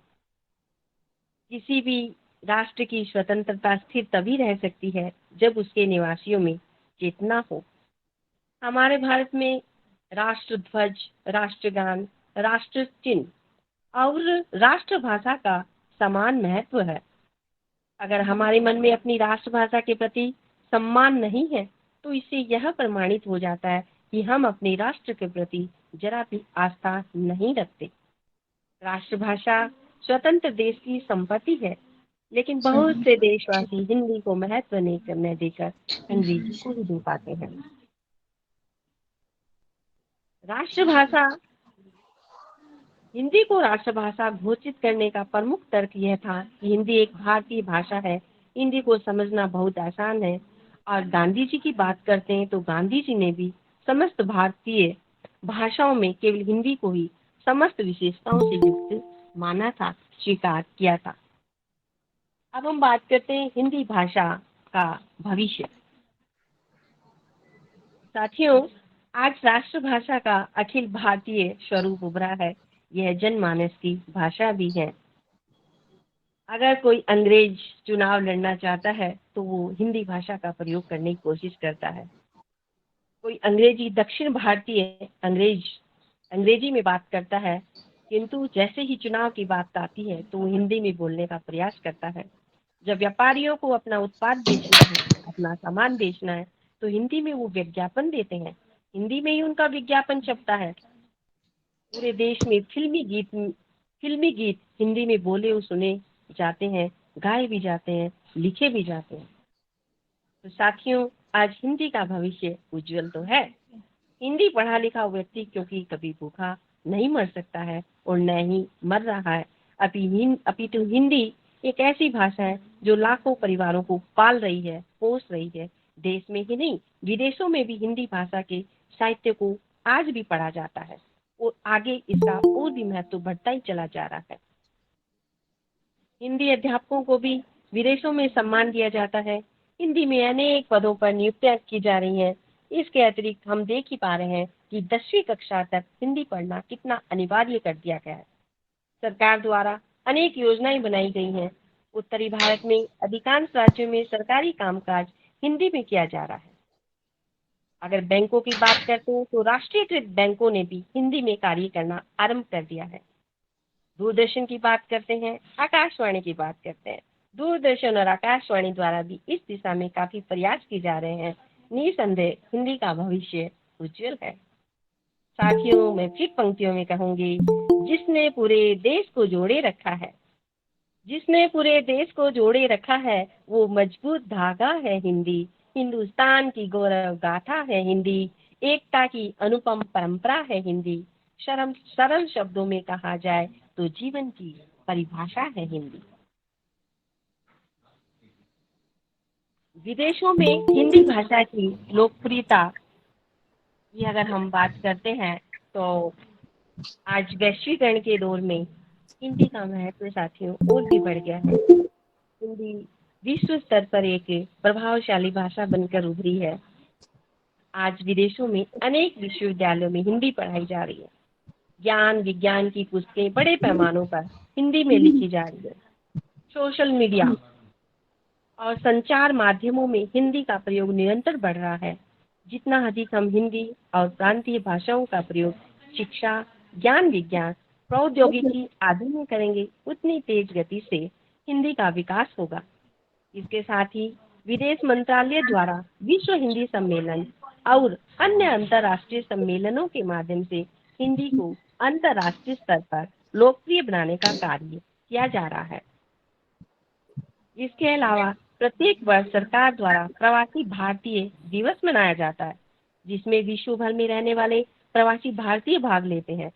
Speaker 7: किसी भी राष्ट्र की स्वतंत्रता स्थिर तभी रह सकती है जब उसके निवासियों में चेतना हो। हमारे भारत में राष्ट्र ध्वज, राष्ट्रगान, राष्ट्र चिन्ह और राष्ट्रभाषा का समान महत्व है। अगर हमारे मन में अपनी राष्ट्रभाषा के प्रति सम्मान नहीं है तो इससे यह प्रमाणित हो जाता है कि हम अपने राष्ट्र के प्रति जरा भी आस्था नहीं रखते। राष्ट्रभाषा स्वतंत्र देश की संपत्ति है, लेकिन बहुत से देशवासी हिंदी को महत्व नहीं करने देकर अंग्रेजी को ही दे पाते हैं। राष्ट्रभाषा, हिंदी को राष्ट्रभाषा घोषित करने का प्रमुख तर्क यह था कि हिंदी एक भारतीय भाषा है, हिंदी को समझना बहुत आसान है। और गांधी जी की बात करते हैं तो गांधी जी ने भी समस्त भारतीय भाषाओं में केवल हिंदी को ही समस्त विशेषताओं से युक्त माना था, स्वीकार किया था। अब हम बात करते हैं हिंदी भाषा का भविष्य। साथियों, आज राष्ट्रभाषा का अखिल भारतीय स्वरूप उभरा है। यह जनमानस की भाषा भी है। अगर कोई अंग्रेज चुनाव लड़ना चाहता है तो वो हिंदी भाषा का प्रयोग करने की कोशिश करता है। कोई अंग्रेजी दक्षिण भारतीय अंग्रेजी में बात करता है, किंतु जैसे ही चुनाव की बात आती है तो वो हिंदी में बोलने का प्रयास करता है। जब व्यापारियों को अपना उत्पाद बेचना है, अपना सामान बेचना है, तो हिंदी में वो विज्ञापन देते हैं, हिंदी में ही उनका विज्ञापन छपता है। पूरे देश में फिल्मी गीत हिंदी में बोले और सुने जाते हैं, गाए भी जाते हैं, लिखे भी जाते हैं। तो साथियों, आज हिंदी का भविष्य उज्जवल तो है। हिंदी पढ़ा लिखा व्यक्ति क्योंकि कभी भूखा नहीं मर सकता है और न ही मर रहा है। अपितु हिंदी एक ऐसी भाषा है जो लाखों परिवारों को पाल रही है, पोस रही है। देश में ही नहीं, विदेशों में भी हिंदी भाषा के साहित्य को आज भी पढ़ा जाता है और आगे इसका और भी महत्व बढ़ता ही चला जा रहा है। हिंदी अध्यापकों को भी विदेशों में सम्मान दिया जाता है। हिंदी में अनेक पदों पर नियुक्तियां की जा रही हैं। इसके अतिरिक्त हम देख ही पा रहे हैं कि 10वीं कक्षा तक हिंदी पढ़ना कितना अनिवार्य कर दिया गया है। सरकार द्वारा अनेक योजनाएं बनाई गई हैं। उत्तरी भारत में अधिकांश राज्यों में सरकारी कामकाज हिंदी में किया जा रहा है। अगर बैंकों की बात करते हैं तो राष्ट्रीयकृत बैंकों ने भी हिंदी में कार्य करना आरंभ कर दिया है। दूरदर्शन की बात करते हैं, आकाशवाणी की बात करते हैं, दूरदर्शन और आकाशवाणी द्वारा भी इस दिशा में काफी प्रयास किए जा रहे हैं। निसंदेह हिंदी का भविष्य उज्जवल है। साथियों, मैं फिर पंक्तियों में कहूंगी, जिसने पूरे देश को जोड़े रखा है, जिसने पूरे देश को जोड़े रखा है, वो मजबूत धागा है हिंदी। हिंदुस्तान की गौरव गाथा है हिंदी, एकता की अनुपम परंपरा है हिंदी। सरल शब्दों में कहा जाए तो जीवन की परिभाषा है हिंदी। विदेशों में हिंदी भाषा की लोकप्रियता की अगर हम बात करते हैं तो आज वैश्वीकरण के दौर में हिंदी का महत्व साथियों और भी बढ़ गया है। हिंदी विश्व स्तर पर एक प्रभावशाली भाषा बनकर उभरी है। आज विदेशों में अनेक विश्वविद्यालयों में हिंदी पढ़ाई जा रही है। ज्ञान विज्ञान की पुस्तकें बड़े पैमानों पर हिंदी में लिखी जा रही है। सोशल मीडिया और संचार माध्यमों में हिंदी का प्रयोग निरंतर बढ़ रहा है। जितना अधिक हम हिंदी और प्रांतीय भाषाओं का प्रयोग शिक्षा, ज्ञान विज्ञान, प्रौद्योगिकी आदि में करेंगे, उतनी तेज गति से हिंदी का विकास होगा। इसके साथ ही विदेश मंत्रालय द्वारा विश्व हिंदी सम्मेलन और अन्य अंतर्राष्ट्रीय सम्मेलनों के माध्यम से हिंदी को अंतर्राष्ट्रीय स्तर पर लोकप्रिय बनाने का कार्य किया जा रहा है। इसके अलावा प्रत्येक वर्ष सरकार द्वारा प्रवासी भारतीय दिवस मनाया जाता है, जिसमें विश्व भर में रहने वाले प्रवासी भारतीय भाग लेते हैं।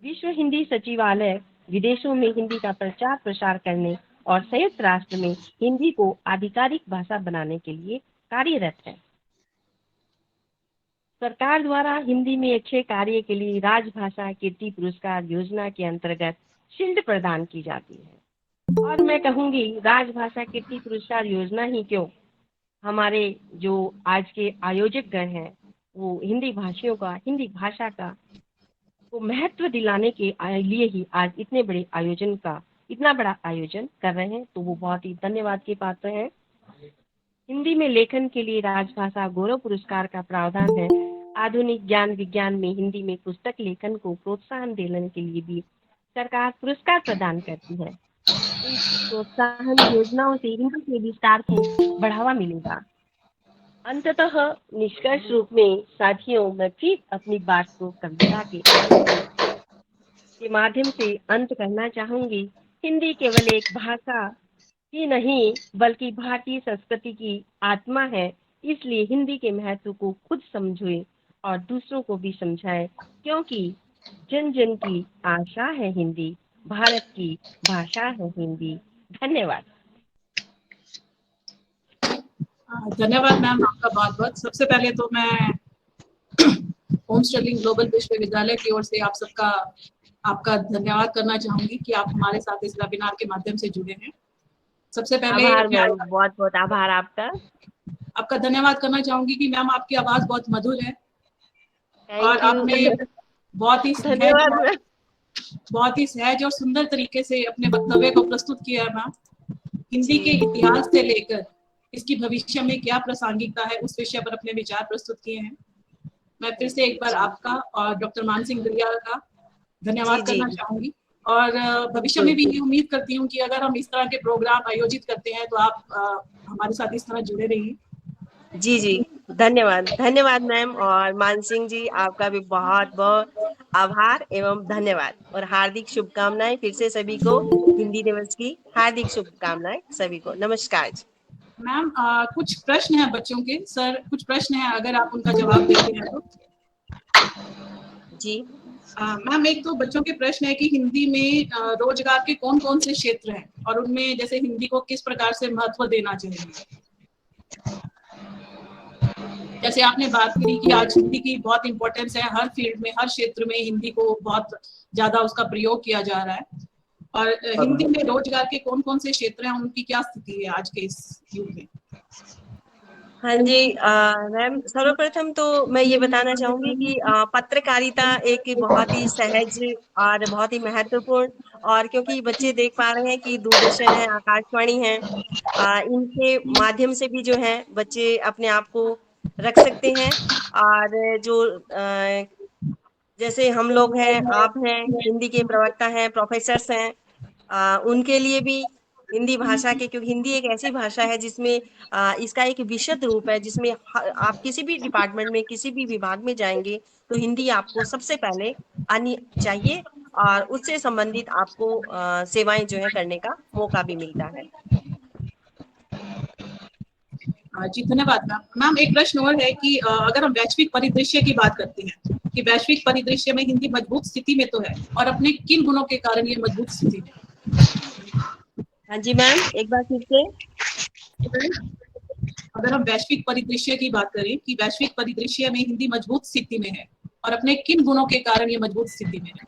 Speaker 7: विश्व हिंदी सचिवालय विदेशों में हिंदी का प्रचार प्रसार करने और संयुक्त राष्ट्र में हिंदी को आधिकारिक भाषा बनाने के लिए कार्यरत है। सरकार द्वारा हिंदी में अच्छे कार्य के लिए राजभाषा कीर्ति पुरस्कार योजना के अंतर्गत शील्ड प्रदान की जाती है। और मैं कहूंगी राजभाषा कीर्ति पुरस्कार योजना ही क्यों, हमारे जो आज के आयोजक गण हैं वो हिंदी भाषियों का, हिंदी भाषा का को महत्व दिलाने के लिए ही आज इतने बड़े आयोजन का इतना बड़ा आयोजन कर रहे हैं, तो वो बहुत ही धन्यवाद के पात्र हैं। हिंदी में लेखन के लिए राजभाषा गौरव पुरस्कार का प्रावधान है। आधुनिक ज्ञान विज्ञान में हिंदी में पुस्तक लेखन को प्रोत्साहन देने के लिए भी सरकार पुरस्कार प्रदान करती है। इस प्रोत्साहन योजनाओं से हिंदी के विस्तार को बढ़ावा मिलेगा। अंततः निष्कर्ष रूप में साथियों, मैं फिर अपनी बात को कविता के माध्यम से अंत करना चाहूंगी। हिंदी केवल एक भाषा ही नहीं बल्कि भारतीय संस्कृति की आत्मा है। इसलिए हिंदी के महत्व को खुद समझें और दूसरों को भी समझाएं, क्योंकि जन जन की आशा है हिंदी, भारत की भाषा है हिंदी। धन्यवाद।
Speaker 4: धन्यवाद मैम आपका बहुत बहुत। सबसे पहले तो मैं ओम स्टर्लिंग ग्लोबल विश्वविद्यालय की ओर से आप सबका आपका धन्यवाद करना चाहूंगी कि आप हमारे साथ इस वेबिनार के माध्यम से जुड़े हैं। सबसे पहले
Speaker 7: आभार मैम, बहुत बहुत आभार आपका
Speaker 4: धन्यवाद करना चाहूंगी कि मैम आपकी आवाज बहुत मधुर है और
Speaker 7: Thank you.
Speaker 4: आपने बहुत ही सहज और सुंदर तरीके से अपने वक्तव्य को प्रस्तुत किया है मैम। हिंदी के इतिहास से लेकर इसकी भविष्य में क्या प्रासंगिकता है उस विषय पर अपने विचार प्रस्तुत किए हैं। मैं फिर से एक बार आपका और डॉक्टर मानसिंह दरियाल का धन्यवाद करना चाहूंगी और भविष्य में भी ये उम्मीद करती हूँ कि अगर हम इस तरह के प्रोग्राम आयोजित करते हैं तो आप हमारे साथ इस तरह जुड़े रहिए।
Speaker 7: जी धन्यवाद मैम। और मानसिंह जी आपका भी बहुत बहुत आभार एवं धन्यवाद और हार्दिक शुभकामनाएं फिर से सभी को। हिंदी दिवस की हार्दिक शुभकामनाएं सभी को। नमस्कार जी।
Speaker 4: मैम कुछ प्रश्न हैं बच्चों के। सर कुछ प्रश्न हैं, अगर आप उनका जवाब देते हैं तो।
Speaker 7: जी
Speaker 4: मैम, एक तो बच्चों के प्रश्न है कि हिंदी में रोजगार के कौन कौन से क्षेत्र हैं और उनमें जैसे हिंदी को किस प्रकार से महत्व देना चाहिए। जैसे आपने बात करी कि आज हिंदी की बहुत इंपॉर्टेंस है, हर फील्ड में हर क्षेत्र में हिंदी को बहुत ज्यादा उसका प्रयोग किया जा रहा है और हिंदी में रोजगार के कौन कौन से क्षेत्र हैं, उनकी क्या स्थिति है आज के इस युग में।
Speaker 7: हाँ जी मैम, सर्वप्रथम तो मैं ये बताना चाहूंगी कि पत्रकारिता एक बहुत ही सहज और बहुत ही महत्वपूर्ण, और क्योंकि बच्चे देख पा रहे हैं कि दूरदर्शन है, आकाशवाणी है, इनके माध्यम से भी जो है बच्चे अपने आप को रख सकते हैं। और जो जैसे हम लोग हैं, आप हैं, हिंदी के प्रवक्ता हैं, प्रोफेसर्स हैं, उनके लिए भी हिंदी भाषा के, क्योंकि हिंदी एक ऐसी भाषा है जिसमें इसका एक विशद रूप है, जिसमें आप किसी भी डिपार्टमेंट में, किसी भी विभाग में जाएंगे तो हिंदी आपको सबसे पहले आनी चाहिए, और उससे संबंधित आपको सेवाएं जो है करने का मौका भी मिलता है।
Speaker 4: जी धन्यवाद मैम। मैम एक प्रश्न और है कि अगर हम वैश्विक परिदृश्य की बात करते हैं कि वैश्विक परिदृश्य में हिंदी मजबूत स्थिति में तो है, और अपने किन गुणों के कारण ये मजबूत स्थिति में
Speaker 7: हाँ जी मैम, एक बार फिर से।
Speaker 4: है? अगर हम वैश्विक परिदृश्य की बात करें कि वैश्विक परिदृश्य में हिंदी मजबूत स्थिति में है, और अपने किन गुणों के कारण ये मजबूत स्थिति में है?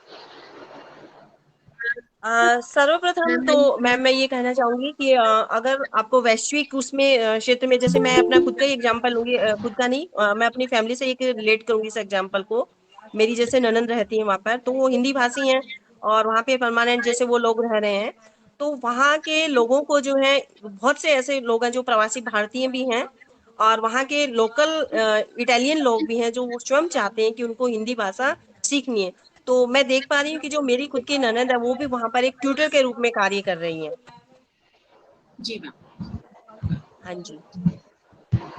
Speaker 7: सर्वप्रथम तो मैम मैं ये कहना चाहूंगी कि अगर आपको वैश्विक उसमें क्षेत्र में, जैसे मैं अपना खुद का ही एग्जांपल लूंगी, खुद का नहीं, मैं अपनी फैमिली से एक रिलेट करूंगी इस एग्जांपल को। मेरी जैसे ननंद रहती है वहां पर, तो वो हिंदी भाषी हैं और वहां पे परमानेंट जैसे वो लोग रह रहे हैं, तो वहाँ के लोगों को जो है, बहुत से ऐसे लोग हैं जो प्रवासी भारतीय भी हैं, और वहाँ के लोकल इटालियन लोग भी हैं जो वो स्वयं चाहते हैं कि उनको हिंदी भाषा सीखनी है। तो मैं देख पा रही हूँ कि जो मेरी खुद की ननद है वो भी वहां पर एक ट्यूटर के रूप में कार्य कर रही हैं।
Speaker 4: जी मैम।
Speaker 7: हाँ जी।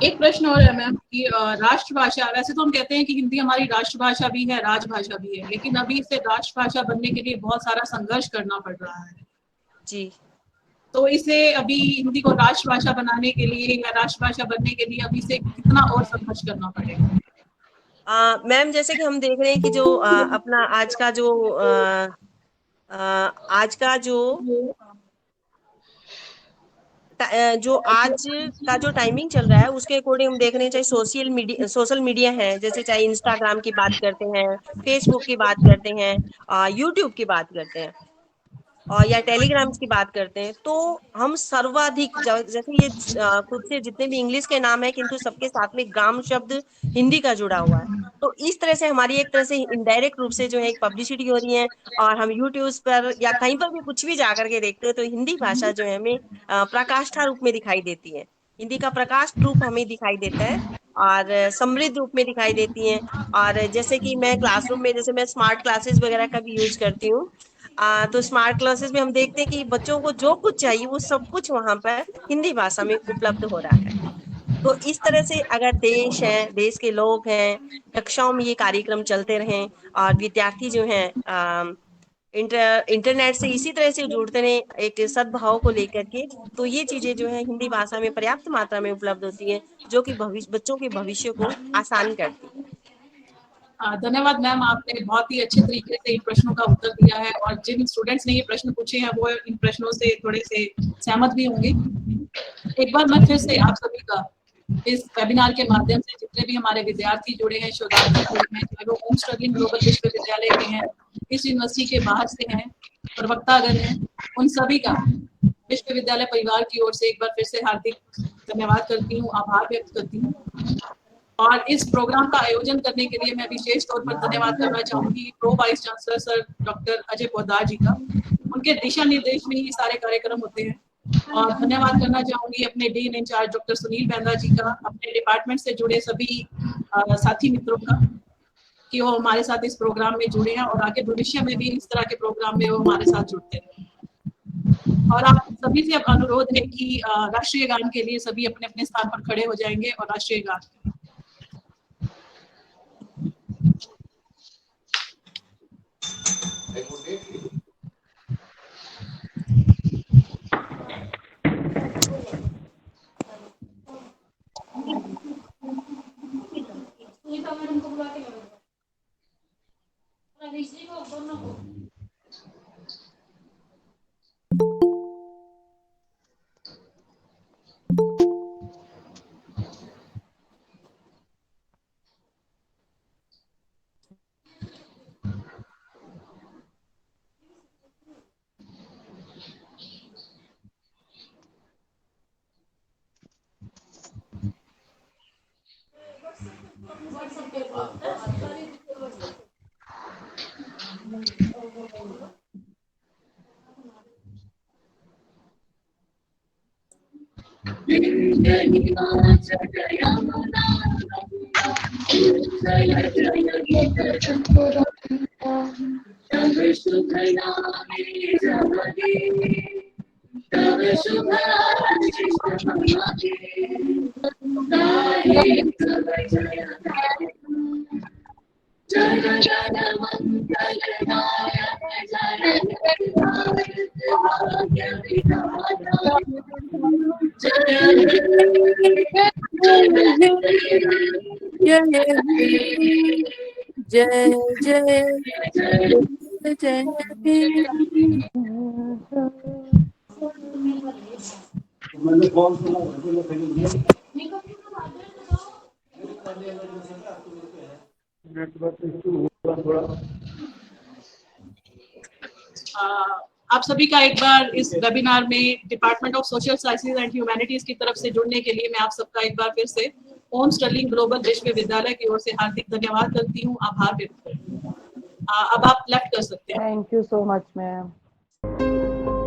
Speaker 4: एक प्रश्न और है मैम कि राष्ट्रभाषा, वैसे तो हम कहते हैं कि हिंदी हमारी राष्ट्रभाषा भी है, राजभाषा भी है, लेकिन अभी इसे राष्ट्रभाषा बनने के लिए बहुत सारा संघर्ष करना पड़ रहा है।
Speaker 7: जी
Speaker 4: तो इसे अभी हिंदी को राष्ट्रभाषा बनाने के लिए या राष्ट्रभाषा बनने के लिए अभी से कितना और संघर्ष करना पड़ेगा?
Speaker 7: मैम, जैसे कि हम देख रहे हैं कि जो अपना आज का जो आज का जो टाइमिंग चल रहा है उसके अकॉर्डिंग हम देख रहे हैं, चाहे सोशल मीडिया है, जैसे चाहे इंस्टाग्राम की बात करते हैं, फेसबुक की बात करते हैं, यूट्यूब की बात करते हैं, और या टेलीग्राम्स की बात करते हैं, तो हम सर्वाधिक जैसे ये खुद से जितने भी इंग्लिश के नाम है, किंतु सबके साथ में ग्राम शब्द हिंदी का जुड़ा हुआ है। तो इस तरह से हमारी एक तरह से इनडायरेक्ट रूप से जो है एक पब्लिसिटी हो रही है, और हम यूट्यूब पर या कहीं पर भी कुछ भी जाकर के देखते हो तो हिंदी भाषा जो है हमें प्रकाष्ठा रूप में दिखाई देती है। हिंदी का प्रकाश रूप हमें दिखाई देता है, और समृद्ध रूप में दिखाई देती है। और जैसे कि मैं क्लासरूम में, जैसे मैं स्मार्ट क्लासेस वगैरह का भी यूज करती हूँ, तो स्मार्ट क्लासेस में हम देखते हैं कि बच्चों को जो कुछ चाहिए वो सब कुछ वहां पर हिंदी भाषा में उपलब्ध हो रहा है। तो इस तरह से अगर देश है, देश के लोग हैं, कक्षाओं में ये कार्यक्रम चलते रहें, और विद्यार्थी जो हैं इंटरनेट से इसी तरह से जुड़ते रहे एक सद्भाव को लेकर के, तो ये चीजें जो है हिंदी भाषा में पर्याप्त मात्रा में उपलब्ध होती है, जो कि बच्चों के भविष्य को आसान करती है।
Speaker 4: धन्यवाद मैम, आपने बहुत ही अच्छे तरीके से इन प्रश्नों का उत्तर दिया है, और जिन स्टूडेंट्स ने ये प्रश्न पूछे हैं वो इन प्रश्नों से थोड़े से सहमत भी होंगे। एक बार मैं फिर से आप सभी का इस वेबिनार के माध्यम से जितने भी हमारे विद्यार्थी जुड़े हैं, शोधार्थी जुड़े हैं, चाहे वो ओम स्टर्लिंग ग्लोबल विश्वविद्यालय के हैं, इस यूनिवर्सिटी के बाहर से हैं, प्रवक्तागण हैं, उन सभी का विश्वविद्यालय परिवार की ओर से एक बार फिर से हार्दिक धन्यवाद करती हूँ, आभार व्यक्त करती हूँ। और इस प्रोग्राम का आयोजन करने के लिए मैं विशेष तौर पर धन्यवाद करना चाहूंगी pro vice chancellor sir doctor Ajay Poddar ji का। उनके दिशा निर्देश में ही सारे कार्यक्रम होते हैं। और धन्यवाद करना चाहूंगी अपने dean incharge doctor Sunil Benda ji का, अपने डिपार्टमेंट से जुड़े सभी साथी मित्रों का, कि वो हमारे साथ इस प्रोग्राम में जुड़े हैं और आगे भविष्य में भी इस तरह के प्रोग्राम में वो हमारे साथ जुड़ते हैं। और आप सभी से अब अनुरोध है कि राष्ट्रीय गान के लिए सभी अपने अपने स्थान पर खड़े हो जाएंगे और राष्ट्रीय गान
Speaker 8: जय जय जय
Speaker 4: आप सभी का एक बार इस वेबिनार में department of social sciences and humanities की तरफ से जुड़ने के लिए मैं आप सबका एक बार फिर से ओम स्टर्लिंग ग्लोबल विश्वविद्यालय की ओर से हार्दिक धन्यवाद करती हूँ, आभार व्यक्त करती हूँ। अब आप लेफ्ट कर सकते हैं।
Speaker 8: Thank you so much ma'am.